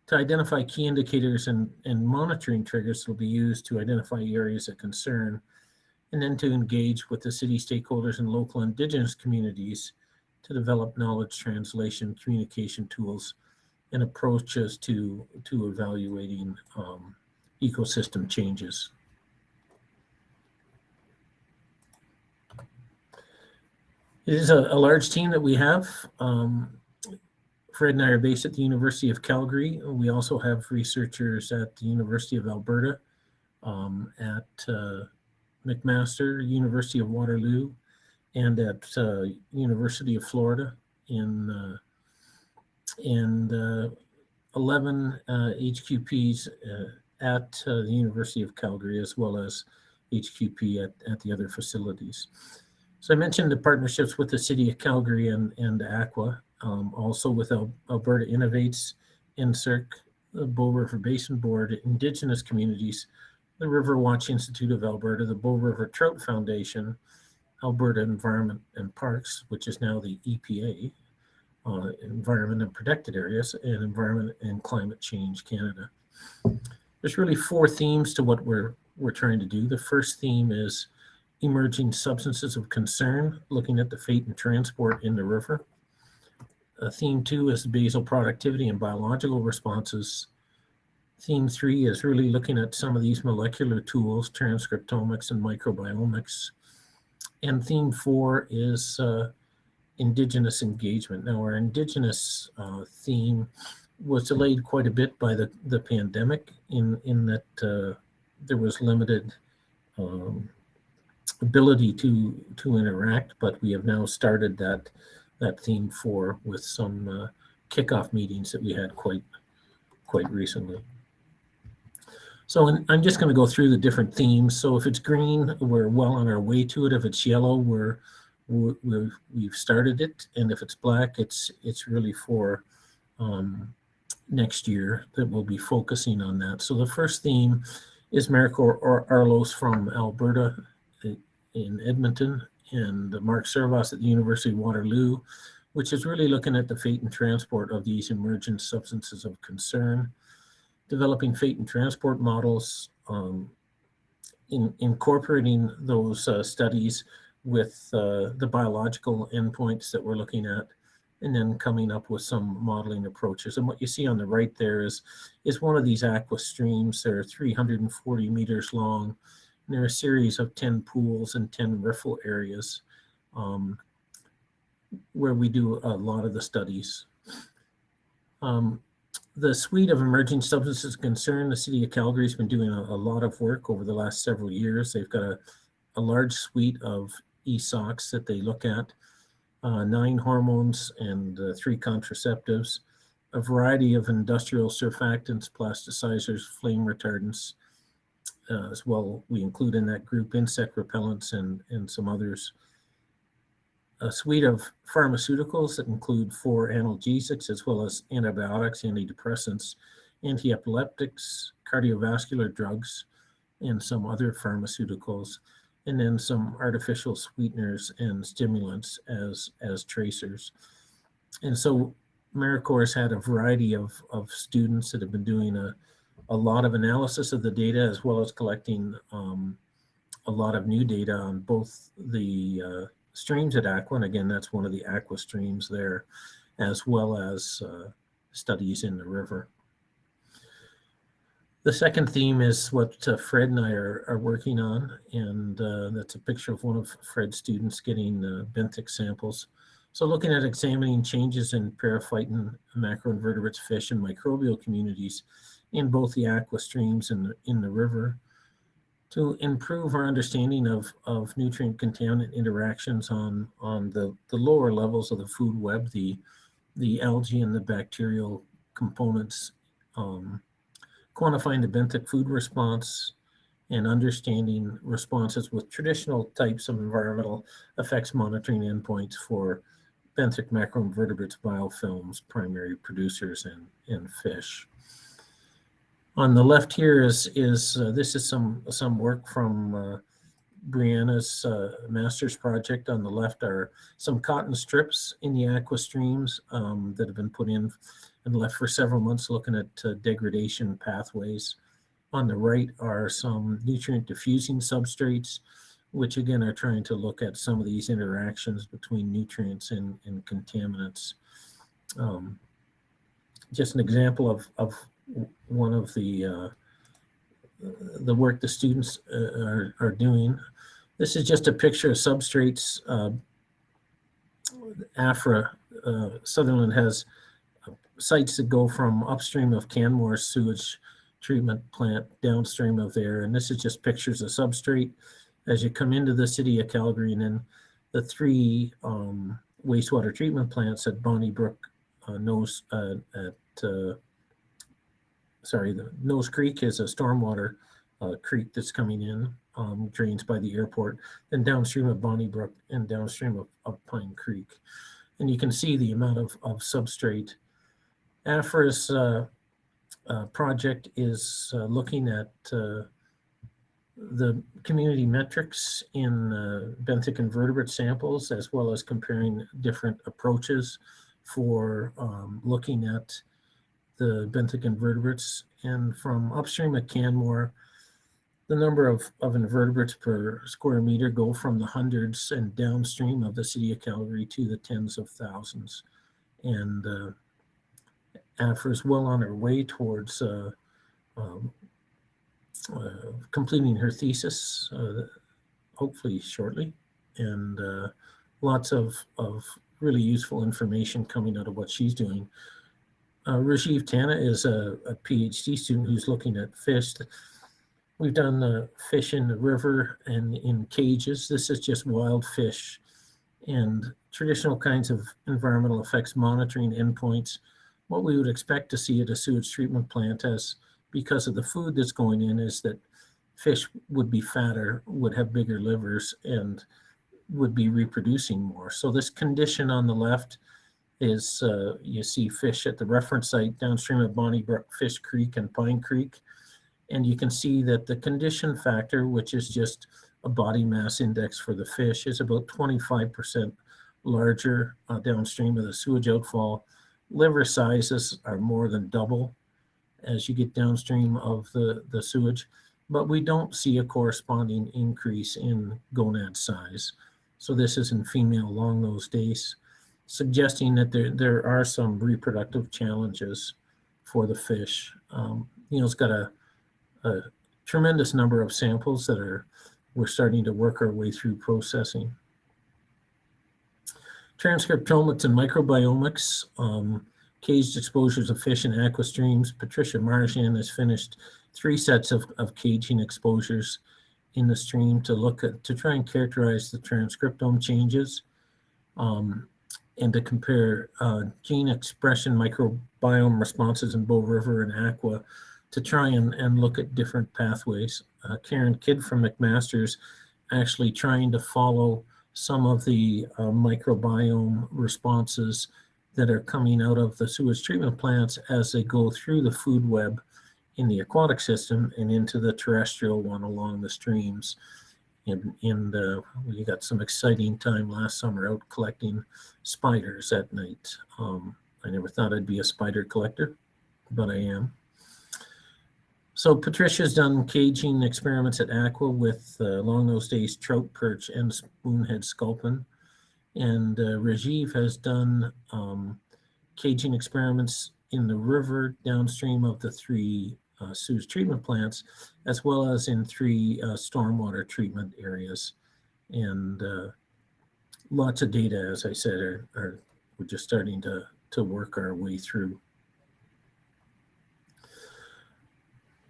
to identify key indicators and monitoring triggers that will be used to identify areas of concern, and then to engage with the city stakeholders and local Indigenous communities to develop knowledge translation, communication tools, and approaches to evaluating ecosystem changes. It is a large team that we have. Fred and I are based at the University of Calgary. We also have researchers at the University of Alberta, at McMaster, University of Waterloo, and at University of Florida, and 11 HQPs at the University of Calgary, as well as HQP at the other facilities. So I mentioned the partnerships with the City of Calgary and Aqua, also with Alberta Innovates, NSERC, the Bow River Basin Board, Indigenous communities, the River Watch Institute of Alberta, the Bow River Trout Foundation, Alberta Environment and Parks, which is now the EPA, Environment and Protected Areas, and Environment and Climate Change Canada. There's really 4 themes to what we're trying to do. The first theme is emerging substances of concern, looking at the fate and transport in the river. Theme 2 is basal productivity and biological responses. Theme 3 is really looking at some of these molecular tools, transcriptomics and microbiomics. And theme 4 is Indigenous engagement. Now, our Indigenous theme was delayed quite a bit by the pandemic in that there was limited ability to interact, but we have now started that theme 4 with some kickoff meetings that we had quite recently. So I'm just going to go through the different themes. So if it's green, we're well on our way to it. If it's yellow, we've started it, and if it's black, it's really for next year that we'll be focusing on that. So the first theme is Mariko Arlos from Alberta in Edmonton, and Mark Servas at the University of Waterloo, which is really looking at the fate and transport of these emergent substances of concern, developing fate and transport models, incorporating those studies with the biological endpoints that we're looking at, and then coming up with some modeling approaches. And what you see on the right there is one of these aqua streams. They're 340 meters long. And they're a series of 10 pools and 10 riffle areas where we do a lot of the studies. The suite of emerging substances of concern, the City of Calgary has been doing a lot of work over the last several years. They've got a large suite of ESOCs that they look at, 9 hormones and 3 contraceptives, a variety of industrial surfactants, plasticizers, flame retardants, as well. We include in that group insect repellents and some others. A suite of pharmaceuticals that include 4 analgesics, as well as antibiotics, antidepressants, antiepileptics, cardiovascular drugs, and some other pharmaceuticals, and then some artificial sweeteners and stimulants as tracers. And so AmeriCorps has had a variety of students that have been doing a lot of analysis of the data, as well as collecting a lot of new data on both the streams at Aqua, and again, that's one of the Aqua streams there, as well as studies in the river. The second theme is what Fred and I are working on, and that's a picture of one of Fred's students getting benthic samples. So looking at examining changes in periphyton, macroinvertebrates, fish, and microbial communities in both the Aqua streams and in the river, to improve our understanding of nutrient contaminant interactions on the lower levels of the food web, the algae and the bacterial components, quantifying the benthic food response, and understanding responses with traditional types of environmental effects monitoring endpoints for benthic macroinvertebrates, biofilms, primary producers, and fish. On the left here is this is some work from Brianna's master's project. On the left are some cotton strips in the aqua streams that have been put in and left for several months, looking at degradation pathways. On the right are some nutrient diffusing substrates, which again are trying to look at some of these interactions between nutrients and contaminants. Just an example of one of the work the students are doing. This is just a picture of substrates. AFRA, Sutherland has sites that go from upstream of Canmore sewage treatment plant downstream of there. And this is just pictures of substrate as you come into the city of Calgary, and then the three wastewater treatment plants at Bonnybrook, the Nose Creek is a stormwater creek that's coming in, drains by the airport, and downstream of Bonnybrook and downstream of Pine Creek. And you can see the amount of substrate. AFRA's project is looking at the community metrics in benthic invertebrate samples, as well as comparing different approaches for looking at the benthic invertebrates. And from upstream at Canmore, the number of invertebrates per square meter go from the hundreds, and downstream of the city of Calgary to the tens of thousands. And AFRA is well on her way towards completing her thesis, hopefully shortly, and lots of really useful information coming out of what she's doing. Rajiv Tanna is a PhD student who's looking at fish. We've done fish in the river and in cages. This is just wild fish and traditional kinds of environmental effects monitoring endpoints. What we would expect to see at a sewage treatment plant, as because of the food that's going in, is that fish would be fatter, would have bigger livers, and would be reproducing more. So this condition on the left is, you see fish at the reference site downstream of Bonnybrook, Fish Creek, and Pine Creek. And you can see that the condition factor, which is just a body mass index for the fish, is about 25% larger downstream of the sewage outfall. Liver sizes are more than double as you get downstream of the sewage, but we don't see a corresponding increase in gonad size. So this is in female long-nosed dace, suggesting that there are some reproductive challenges for the fish. It's got a tremendous number of samples that we're starting to work our way through processing. Transcriptomics and microbiomics, caged exposures of fish in aqua streams. Patricia Marjan has finished 3 sets of caging exposures in the stream to try and characterize the transcriptome changes, and to compare gene expression microbiome responses in Bow River and aqua to try and look at different pathways. Karen Kidd from McMaster's actually trying to follow some of the microbiome responses that are coming out of the sewage treatment plants as they go through the food web in the aquatic system and into the terrestrial one along the streams. And we got some exciting time last summer out collecting spiders at night. I never thought I'd be a spider collector, but I am. So Patricia's done caging experiments at aqua with long-nosed dace, trout perch, and spoonhead sculpin. And Rajiv has done caging experiments in the river downstream of the 3 sewage treatment plants, as well as in 3 stormwater treatment areas. And lots of data, as I said, we're just starting to work our way through.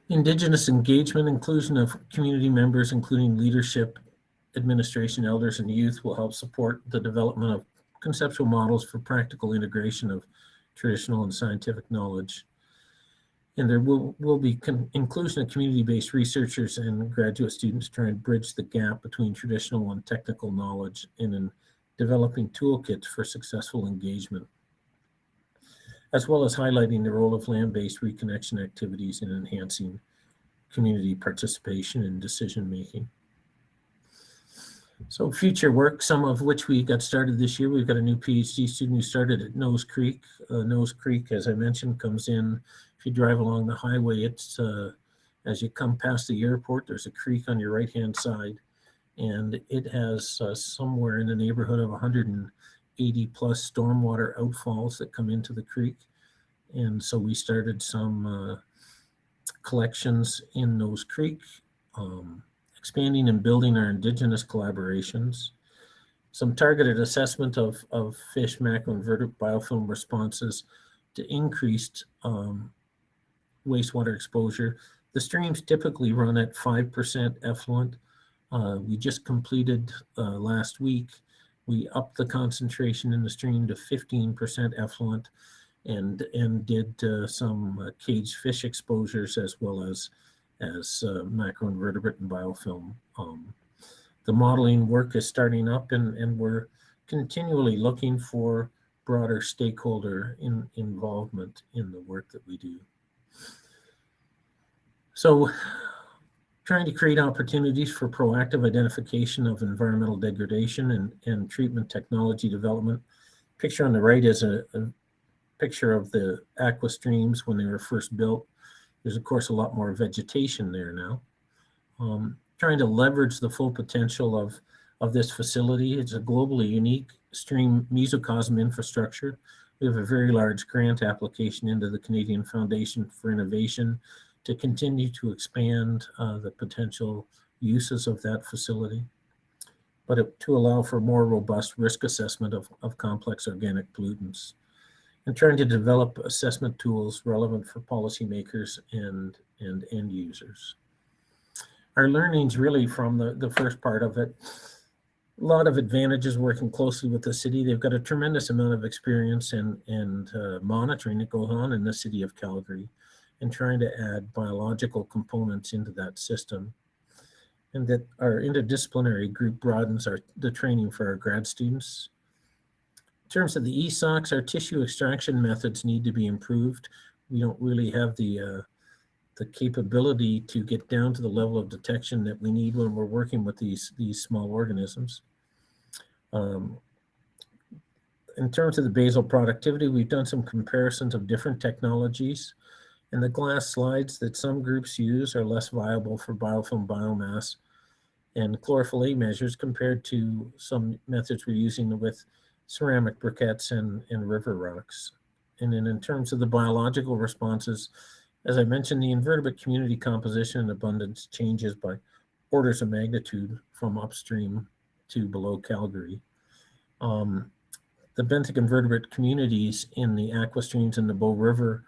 Indigenous engagement, inclusion of community members, including leadership, administration, elders, and youth, will help support the development of conceptual models for practical integration of traditional and scientific knowledge. And there will be inclusion of community-based researchers and graduate students trying to bridge the gap between traditional and technical knowledge and in developing toolkits for successful engagement. as well as highlighting the role of land-based reconnection activities in enhancing community participation in decision-making. So future work, some of which we got started this year. We've got a new PhD student who started at Nose Creek. Nose Creek, as I mentioned, comes in, if you drive along the highway, it's as you come past the airport, there's a creek on your right-hand side, and it has somewhere in the neighborhood of 180 plus stormwater outfalls that come into the creek. And so we started some collections in Nose Creek, expanding and building our Indigenous collaborations, some targeted assessment of fish macroinvertebrate biofilm responses to increased wastewater exposure. The streams typically run at 5% effluent. We just completed last week, we upped the concentration in the stream to 15% effluent and did some caged fish exposures as well as macroinvertebrate and biofilm. The modeling work is starting up, and we're continually looking for broader stakeholder involvement in the work that we do. So trying to create opportunities for proactive identification of environmental degradation and treatment technology development. Picture on the right is a picture of the aqua streams when they were first built. There's of course a lot more vegetation there now. Trying to leverage the full potential of this facility. It's a globally unique stream mesocosm infrastructure. We have a very large grant application into the Canadian Foundation for Innovation to continue to expand the potential uses of that facility, but to allow for more robust risk assessment of complex organic pollutants, and trying to develop assessment tools relevant for policymakers and end users. Our learnings really from the first part of it, a lot of advantages working closely with the city. They've got a tremendous amount of experience and monitoring that goes on in the city of Calgary, and trying to add biological components into that system. And that our interdisciplinary group broadens the training for our grad students. In terms of the ESOCs, our tissue extraction methods need to be improved. We don't really have the capability to get down to the level of detection that we need when we're working with these small organisms. In terms of the basal productivity, we've done some comparisons of different technologies, and the glass slides that some groups use are less viable for biofilm biomass and chlorophyll A measures compared to some methods we're using with ceramic briquettes and river rocks. And then in terms of the biological responses, as I mentioned, the invertebrate community composition and abundance changes by orders of magnitude from upstream to below Calgary. The benthic invertebrate communities in the aqua streams in the Bow River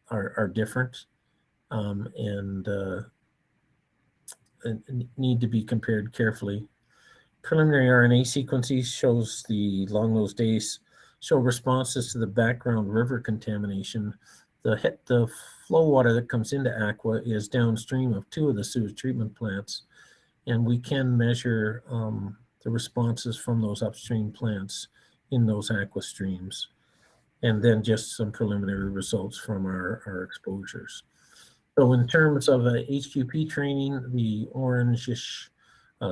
are different and need to be compared carefully. Preliminary RNA sequences shows the long-nosed dace show responses to the background river contamination. The flow water that comes into aqua is downstream of 2 of the sewage treatment plants, and we can measure the responses from those upstream plants in those aqua streams, and then just some preliminary results from our exposures. So in terms of HQP training, the orange-ish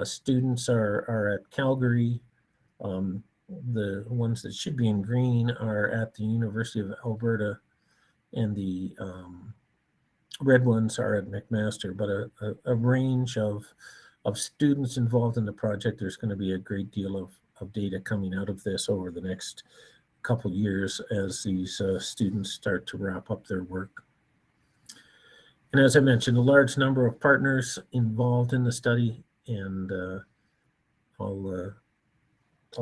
students are at Calgary. The ones that should be in green are at the University of Alberta, and the red ones are at McMaster, but a range of students involved in the project. There's going to be a great deal of data coming out of this over the next couple years as these students start to wrap up their work. And as I mentioned, a large number of partners involved in the study, and I'll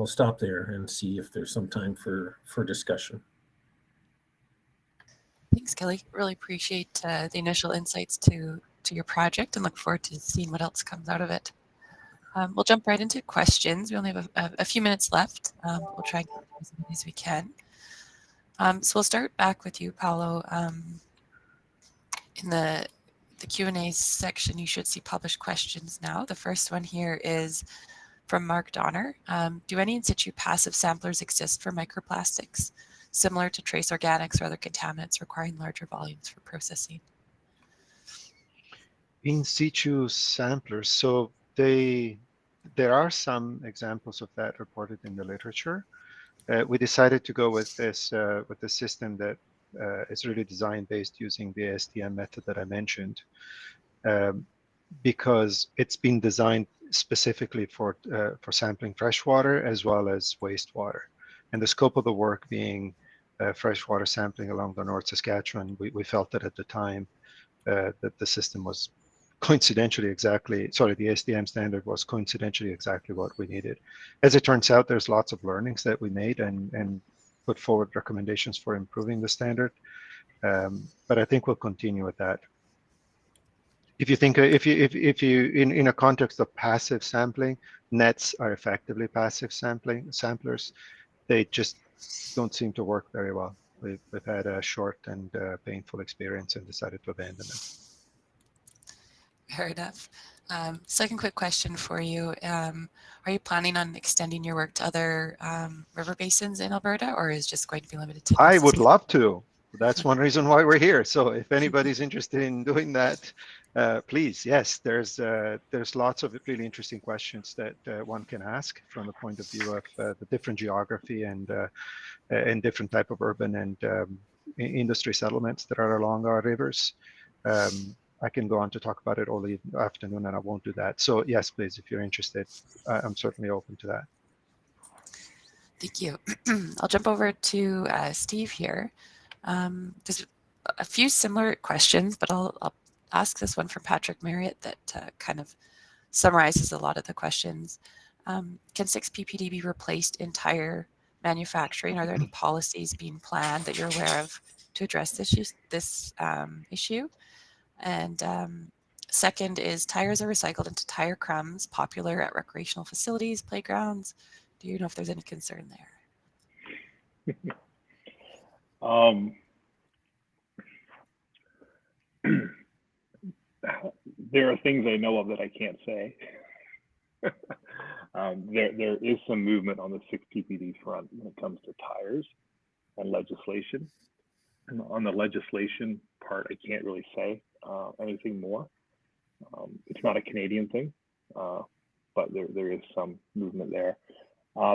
stop there and see if there's some time for discussion. Thanks, Kelly. Really appreciate the initial insights to your project and look forward to seeing what else comes out of it. We'll jump right into questions. We only have a few minutes left. We'll try and get as many as we can. So we'll start back with you, Paolo. In the Q&A section, you should see published questions now. The first one here is from Mark Donner. Do any in situ passive samplers exist for microplastics? similar to trace organics or other contaminants requiring larger volumes for processing? In situ samplers, so there are some examples of that reported in the literature. We decided to go with this system that is really design based using the STM method that I mentioned, because it's been designed specifically for sampling freshwater as well as wastewater. And the scope of the work being freshwater sampling along the North Saskatchewan, we felt that at the time that the system was coincidentally exactly, sorry, the SDM standard was coincidentally exactly what we needed. As it turns out, there's lots of learnings that we made and put forward recommendations for improving the standard. But I think we'll continue with that. If you think, if you in a context of passive sampling, nets are effectively passive samplers. They just don't seem to work very well. We've had a short and painful experience and decided to abandon them. Fair enough. Second quick question for you. Are you planning on extending your work to other river basins in Alberta, or is just going to be limited to? I would love to. That's one reason why we're here. So if anybody's interested in doing that, please, yes, there's lots of really interesting questions that one can ask from the point of view of the different geography and different type of urban and industry settlements that are along our rivers. I can go on to talk about it all the afternoon, and I won't do that. So yes, please, if you're interested, I'm certainly open to that. Thank you. I'll jump over to Steve here. There's a few similar questions, but I'll ask this one from Patrick Marriott that kind of summarizes a lot of the questions. Can 6-ppd be replaced in tire manufacturing? Are there any policies being planned that you're aware of to address this issue? And second is, tires are recycled into tire crumbs, popular at recreational facilities, playgrounds. Do you know if there's any concern there? There are things I know of that I can't say. There is some movement on the 6-ppd front when it comes to tires and legislation. And on the legislation part, I can't really say anything more. It's not a Canadian thing, but there is some movement there.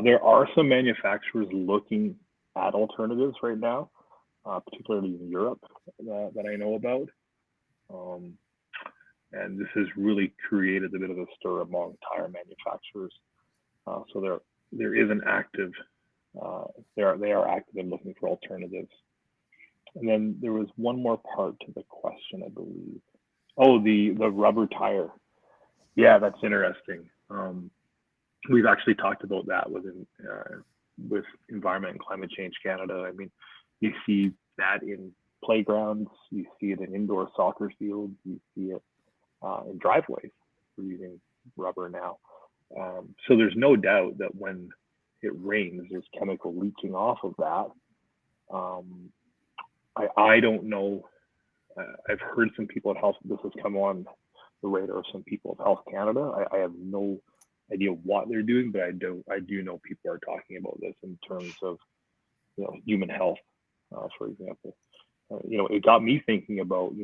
There are some manufacturers looking at alternatives right now, particularly in Europe, that I know about. And this has really created a bit of a stir among tire manufacturers. So there is an active, they are active in looking for alternatives. And then there was one more part to the question, I believe. Oh, the rubber tire. Yeah, that's interesting. We've actually talked about that with Environment and Climate Change Canada. I mean, you see that in playgrounds, you see it in indoor soccer fields, you see it in driveways. We're using rubber now. So there's no doubt that when it rains, there's chemical leaching off of that. I don't know. I've heard some people at Health, this has come on the radar of some people at Health Canada. I have no idea what they're doing, but I do know people are talking about this in terms of, human health, for example. It got me thinking about,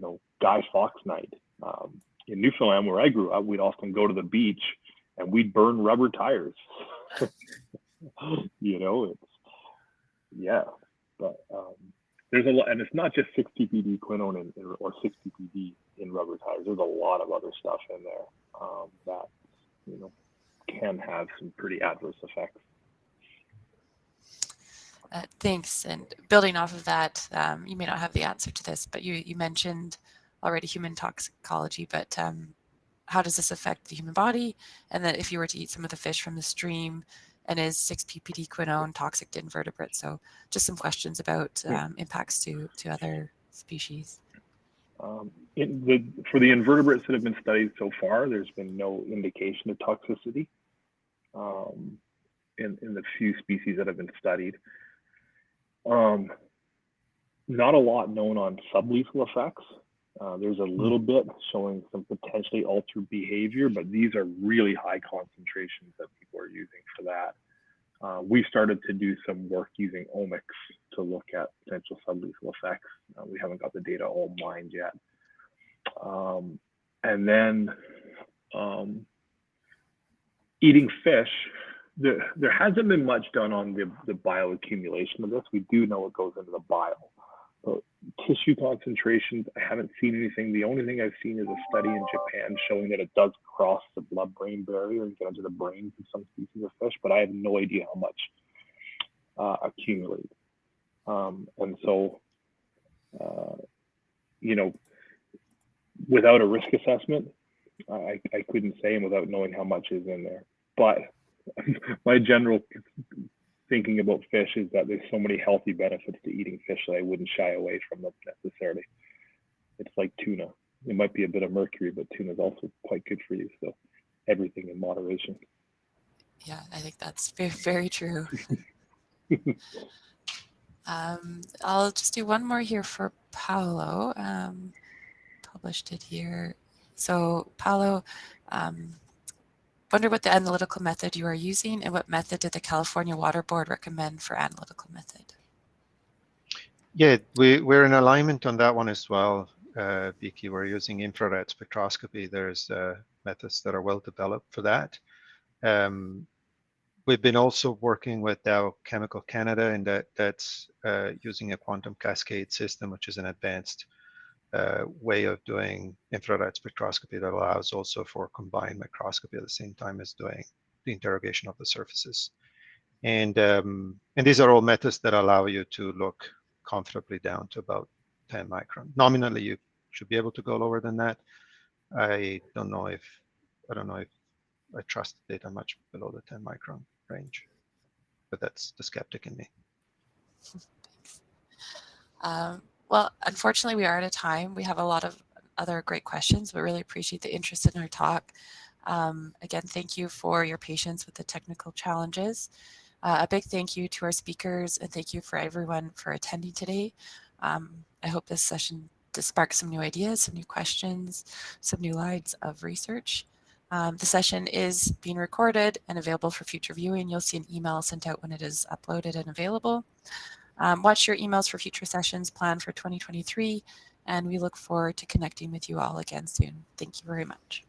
Guy Fawkes Night. In Newfoundland, where I grew up, we'd often go to the beach and we'd burn rubber tires. But there's a lot, and it's not just 6-ppd quinone or 6-ppd in rubber tires. There's a lot of other stuff in there that can have some pretty adverse effects. Thanks. And building off of that, you may not have the answer to this, but you mentioned already human toxicology, but how does this affect the human body? And that if you were to eat some of the fish from the stream, and is 6-ppd quinone toxic to invertebrates? So just some questions about impacts to other species. For the invertebrates that have been studied so far, there's been no indication of toxicity in the few species that have been studied. Not a lot known on sublethal effects. There's a little bit showing some potentially altered behavior, but these are really high concentrations that people are using for that. We started to do some work using omics to look at potential sublethal effects. We haven't got the data all mined yet. And then eating fish, there hasn't been much done on the bioaccumulation of this. We do know it goes into the bile. But tissue concentrations, I haven't seen anything. The only thing I've seen is a study in Japan showing that it does cross the blood-brain barrier and get into the brains of some species of fish, but I have no idea how much accumulates. And so, you know, without a risk assessment, I couldn't say, and without knowing how much is in there. But my general thinking about fish is that there's so many healthy benefits to eating fish that I wouldn't shy away from them necessarily. It's like tuna. It might be a bit of mercury, but tuna is also quite good for you. So everything in moderation. Yeah, I think that's very, very true. I'll just do one more here for Paolo. Published it here. So Paolo, wonder what the analytical method you are using and what method did the California Water Board recommend for analytical method? Yeah, we're in alignment on that one as well, Vicky. We're using infrared spectroscopy. There's methods that are well developed for that. We've been also working with Dow Chemical Canada, and that's using a quantum cascade system, which is an advanced way of doing infrared spectroscopy that allows also for combined microscopy at the same time as doing the interrogation of the surfaces. And these are all methods that allow you to look comfortably down to about 10 micron. Nominally, you should be able to go lower than that. I don't know if I trust the data much below the 10 micron range, but that's the skeptic in me. Well, unfortunately, we are out of time. We have a lot of other great questions, but really appreciate the interest in our talk. Again, thank you for your patience with the technical challenges. A big thank you to our speakers, and thank you for everyone for attending today. I hope this session sparked some new ideas, some new questions, some new lines of research. The session is being recorded and available for future viewing. You'll see an email sent out when it is uploaded and available. Watch your emails for future sessions planned for 2023, and we look forward to connecting with you all again soon. Thank you very much.